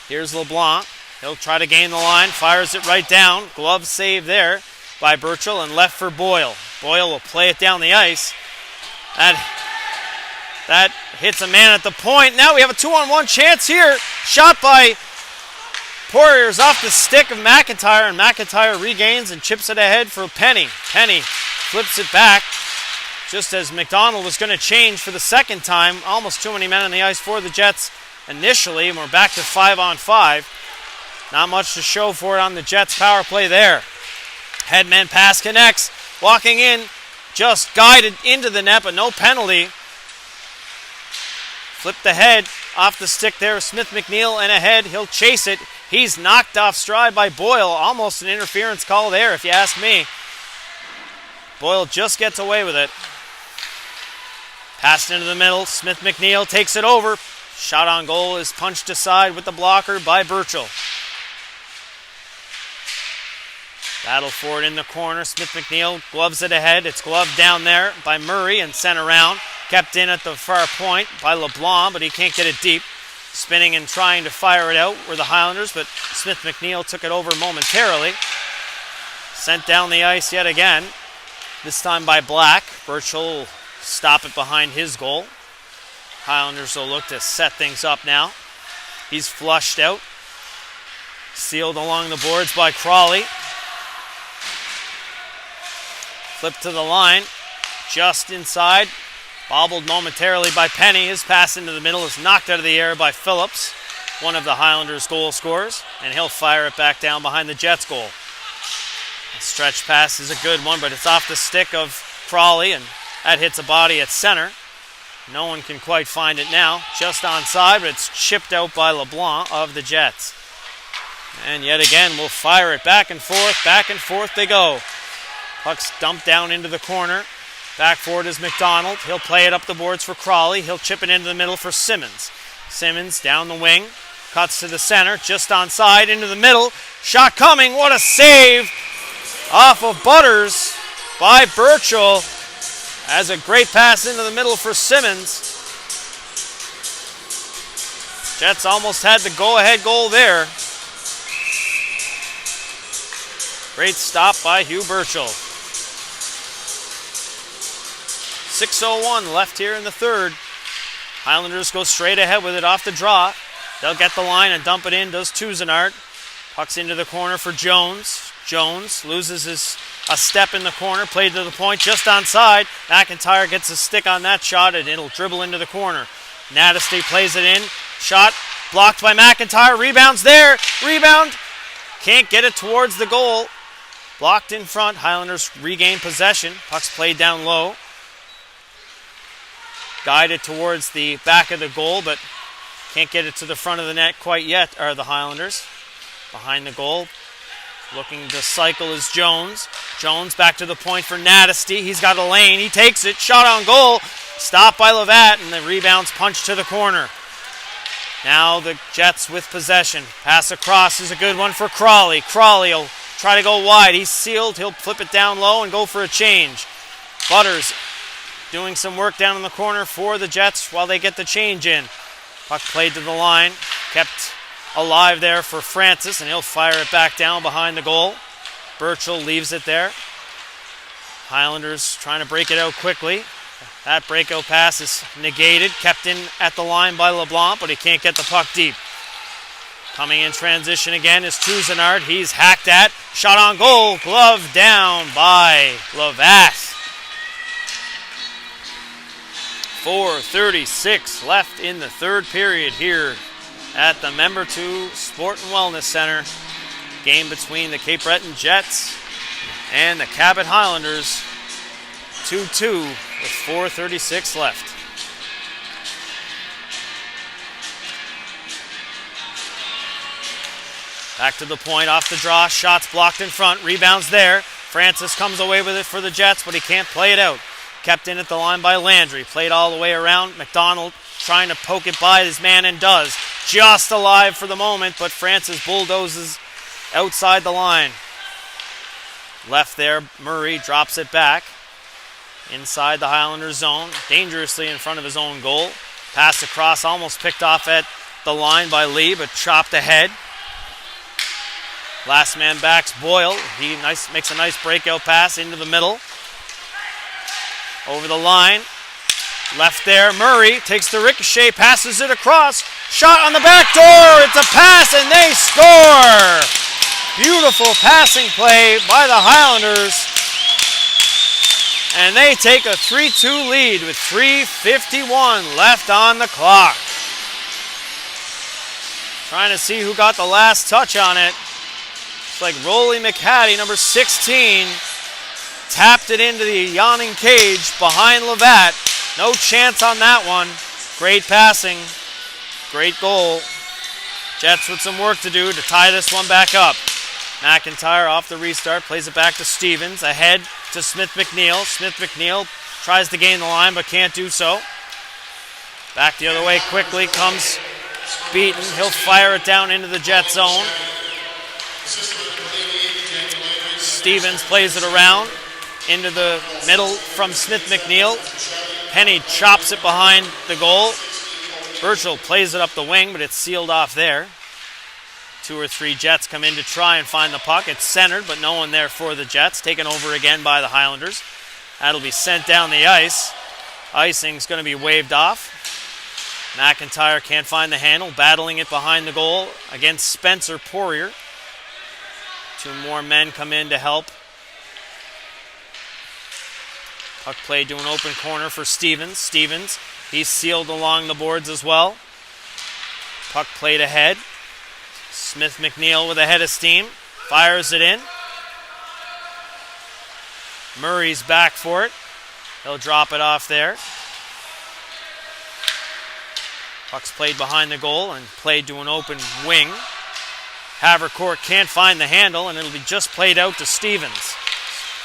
[SPEAKER 2] Here's LeBlanc. He'll try to gain the line, fires it right down. Glove save there by Burchell and left for Boyle. Boyle will play it down the ice. That hits a man at the point. Now we have a 2-on-1 chance here. Shot by Poiriers off the stick of McIntyre, and McIntyre regains and chips it ahead for Penny. Penny flips it back just as McDonald was going to change for the second time. Almost too many men on the ice for the Jets initially, and we're back to 5-on-5. Not much to show for it on the Jets power play there. Headman pass connects. Walking in, just guided into the net, but no penalty. Flipped the head off the stick there. Smith McNeil and ahead. He'll chase it. He's knocked off stride by Boyle. Almost an interference call there, if you ask me. Boyle just gets away with it. Passed into the middle. Smith McNeil takes it over. Shot on goal is punched aside with the blocker by Burchell. Battle for it in the corner. Smith McNeil gloves it ahead. It's gloved down there by Murray and sent around. Kept in at the far point by LeBlanc, but he can't get it deep. Spinning and trying to fire it out were the Highlanders, but Smith McNeil took it over momentarily. Sent down the ice yet again, this time by Black. Burchell will stop it behind his goal. Highlanders will look to set things up now. He's flushed out. Sealed along the boards by Crawley. Flipped to the line, just inside. Bobbled momentarily by Penny. His pass into the middle is knocked out of the air by Phillips, one of the Highlanders' goal scorers, and he'll fire it back down behind the Jets' goal. The stretch pass is a good one, but it's off the stick of Crawley, and that hits a body at center. No one can quite find it now. Just onside, but it's chipped out by LeBlanc of the Jets. And yet again, we'll fire it back and forth they go. Puck's dumped down into the corner. Back forward is McDonald. He'll play it up the boards for Crawley. He'll chip it into the middle for Simmons. Simmons down the wing. Cuts to the center. Just onside into the middle. Shot coming. What a save off of Butters by Burchell. As a great pass into the middle for Simmons. Jets almost had the go-ahead goal there. Great stop by Hugh Burchell. 6:01 left here in the third. Highlanders go straight ahead with it off the draw. They'll get the line and dump it in, does Tuzenart. Puck's into the corner for Jones. Jones loses a step in the corner, played to the point, just onside. McIntyre gets a stick on that shot, and it'll dribble into the corner. Nadesty plays it in. Shot blocked by McIntyre. Rebounds there. Rebound. Can't get it towards the goal. Blocked in front. Highlanders regain possession. Puck's played down low. Guided towards the back of the goal, but can't get it to the front of the net quite yet, are the Highlanders. Behind the goal, looking to cycle is Jones. Jones back to the point for Nadesty. He's got a lane. He takes it. Shot on goal. Stopped by Levatt, and the rebound's punched to the corner. Now the Jets with possession. Pass across is a good one for Crawley. Crawley will try to go wide. He's sealed. He'll flip it down low and go for a change. Butters doing some work down in the corner for the Jets while they get the change in. Puck played to the line, kept alive there for Francis, and he'll fire it back down behind the goal. Burchell leaves it there. Highlanders trying to break it out quickly. That breakout pass is negated, kept in at the line by LeBlanc, but he can't get the puck deep. Coming in transition again is Tousenard. He's hacked at. Shot on goal. Glove down by Levatt. 4:36 left in the third period here at the Member 2 Sport and Wellness Center. Game between the Cape Breton Jets and the Cabot Highlanders. 2-2 with 4:36 left. Back to the point, off the draw, shots blocked in front, rebounds there. Francis comes away with it for the Jets, but he can't play it out. Kept in at the line by Landry, played all the way around. McDonald trying to poke it by his man and does. Just alive for the moment, but Francis bulldozes outside the line. Left there, Murray drops it back. Inside the Highlanders zone, dangerously in front of his own goal. Pass across, almost picked off at the line by Lee, but chopped ahead. Last man back's Boyle. He makes a nice breakout pass into the middle. Over the line. Left there, Murray takes the ricochet, passes it across. Shot on the back door. It's a pass and they score. Beautiful passing play by the Highlanders. And they take a 3-2 lead with 3:51 left on the clock. Trying to see who got the last touch on it. It's like Rolly McHattie, number 16, tapped it into the yawning cage behind Levatt. No chance on that one. Great passing. Great goal. Jets with some work to do to tie this one back up. McIntyre off the restart, plays it back to Stevens. Ahead to Smith McNeil. Smith McNeil tries to gain the line but can't do so. Back the other way quickly comes Beaton. He'll fire it down into the Jet zone. Stevens plays it around into the middle from Smith McNeil. Penny chops it behind the goal. Burchell plays it up the wing, but it's sealed off there. 2 or 3 Jets come in to try and find the puck. It's centered, but no one there for the Jets. Taken over again by the Highlanders. That'll be sent down the ice. Icing's going to be waved off. McIntyre can't find the handle, battling it behind the goal against Spencer Poirier. 2 more men come in to help. Puck play to an open corner for Stevens. Stevens, he's sealed along the boards as well. Puck played ahead. Smith McNeil with a head of steam. Fires it in. Murray's back for it. He'll drop it off there. Puck's played behind the goal and played to an open wing. Havercourt can't find the handle, and it'll be just played out to Stevens.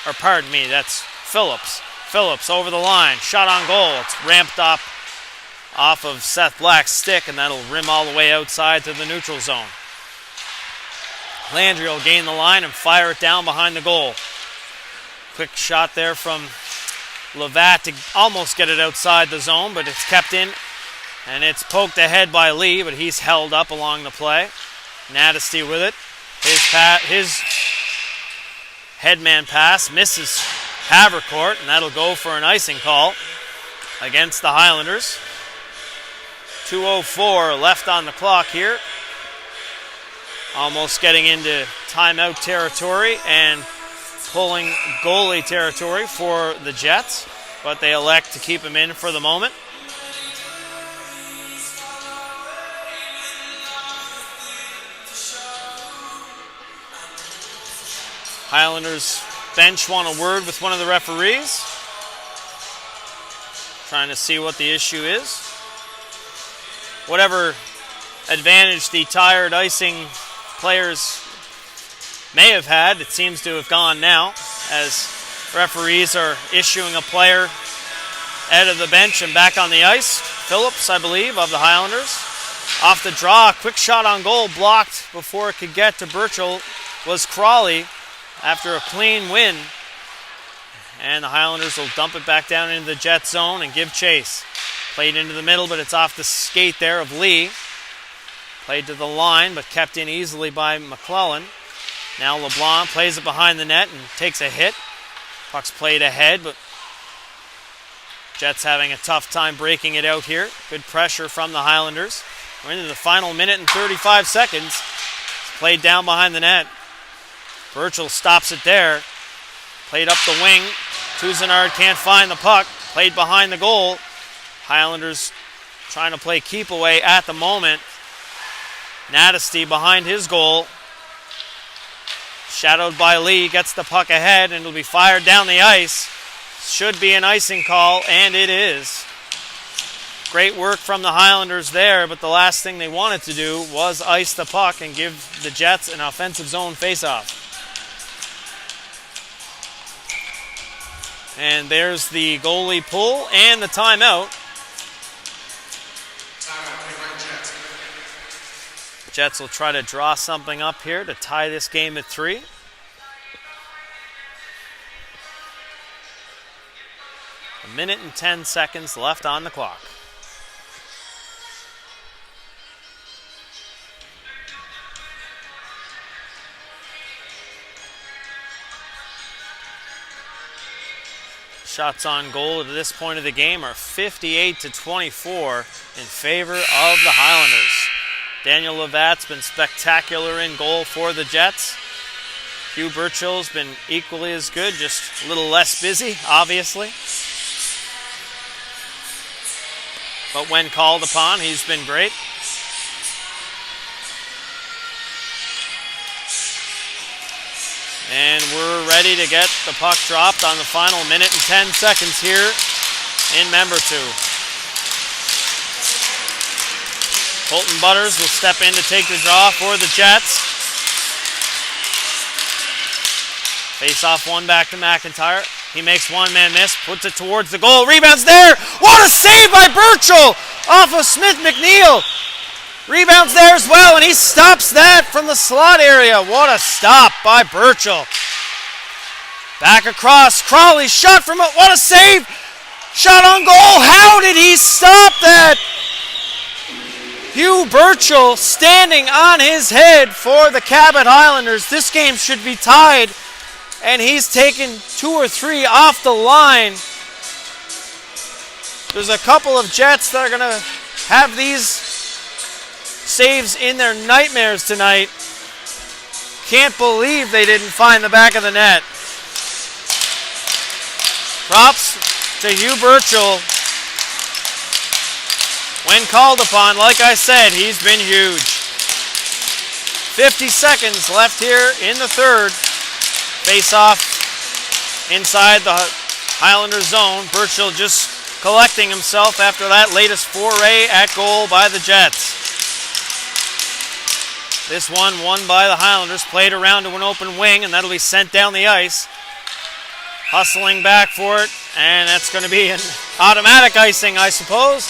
[SPEAKER 2] Or pardon me, that's Phillips. Phillips over the line, shot on goal. It's ramped up off of Seth Black's stick, and that'll rim all the way outside to the neutral zone. Landry will gain the line and fire it down behind the goal. Quick shot there from Levatt to almost get it outside the zone, but it's kept in, and it's poked ahead by Lee, but he's held up along the play. Natesty with it. His headman pass misses Havercourt, and that'll go for an icing call against the Highlanders. 2:04 left on the clock here. Almost getting into timeout territory and pulling goalie territory for the Jets, but they elect to keep him in for the moment. Highlanders bench want a word with one of the referees. Trying to see what the issue is. Whatever advantage the tired icing players may have had, it seems to have gone now, as referees are issuing a player out of the bench and back on the ice. Phillips, I believe, of the Highlanders. Off the draw, quick shot on goal, blocked before it could get to Burchell, was Crawley. After a clean win, And the Highlanders will dump it back down into the Jet zone and give chase. Played into the middle, but it's off the skate there of Lee. Played to the line, but kept in easily by McClellan. Now LeBlanc plays it behind the net and takes a hit. Puck's played ahead, but Jets having a tough time breaking it out here. Good pressure from the Highlanders. We're into the final minute and 35 seconds. It's played down behind the net. Burchell stops it there. Played up the wing. Cousinard can't find the puck. Played behind the goal. Highlanders trying to play keep away at the moment. Natesty behind his goal. Shadowed by Lee. Gets the puck ahead and it'll be fired down the ice. Should be an icing call, and it is. Great work from the Highlanders there, but the last thing they wanted to do was ice the puck and give the Jets an offensive zone faceoff. And there's the goalie pull and the timeout. Jets will try to draw something up here to tie this game at 3. A minute and 10 seconds left on the clock. Shots on goal at this point of the game are 58-24 in favor of the Highlanders. Daniel Levat's been spectacular in goal for the Jets. Hugh Burchell's been equally as good, just a little less busy, obviously. But when called upon, he's been great. And we're ready to get the puck dropped on the final minute and 10 seconds here in Member 2. Colton Butters will step in to take the draw for the Jets. Face off one back to McIntyre. He makes one-man miss, puts it towards the goal. Rebounds there. What a save by Burchell off of Smith McNeil. Rebounds there as well, and he stops that from the slot area. What a stop by Burchell. Back across. Crawley shot from it. What a save. Shot on goal. How did he stop that? Hugh Burchell standing on his head for the Cabot Highlanders. This game should be tied. And he's taken 2 or 3 off the line. There's a couple of Jets that are going to have these saves in their nightmares tonight. Can't believe they didn't find the back of the net. Props to Hugh Burchell. When called upon, like I said, he's been huge. 50 seconds left here in the third. Face off inside the Highlander zone. Burchell just collecting himself after that latest foray at goal by the Jets. This one won by the Highlanders. Played around to an open wing, and that'll be sent down the ice. Hustling back for it, and that's going to be an automatic icing, I suppose.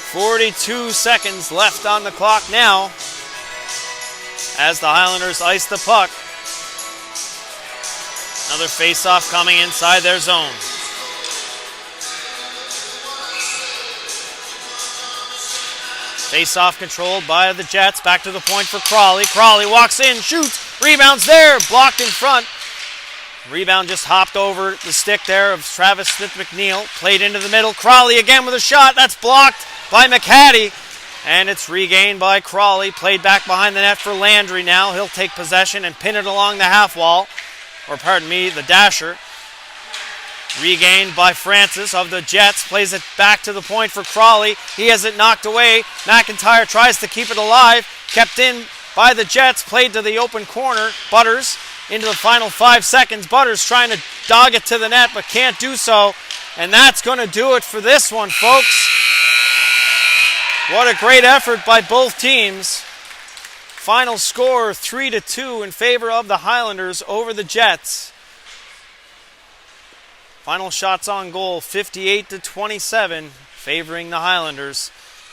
[SPEAKER 2] 42 seconds left on the clock now as the Highlanders ice the puck. Another face-off coming inside their zone. Face-off controlled by the Jets. Back to the point for Crawley. Crawley walks in, shoots, rebounds there, blocked in front. Rebound just hopped over the stick there of Travis Smith McNeil. Played into the middle. Crawley again with a shot. That's blocked by McHattie. And it's regained by Crawley. Played back behind the net for Landry now. He'll take possession and pin it along the half wall. Or pardon me, the dasher. Regained by Francis of the Jets. Plays it back to the point for Crawley. He has it knocked away. McIntyre tries to keep it alive. Kept in by the Jets. Played to the open corner. Butters into the final 5 seconds. Butters trying to dog it to the net but can't do so. And that's going to do it for this one, folks. What a great effort by both teams. Final score 3-2 in favor of the Highlanders over the Jets. Final shots on goal 58-27 favoring the Highlanders.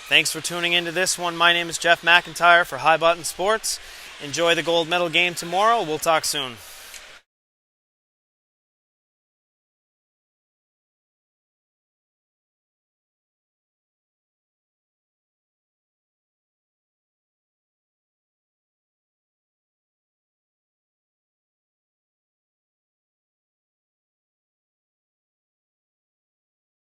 [SPEAKER 2] Thanks for tuning into this one. My name is Jeff McIntyre for High Button Sports. Enjoy the gold medal game tomorrow. We'll talk soon.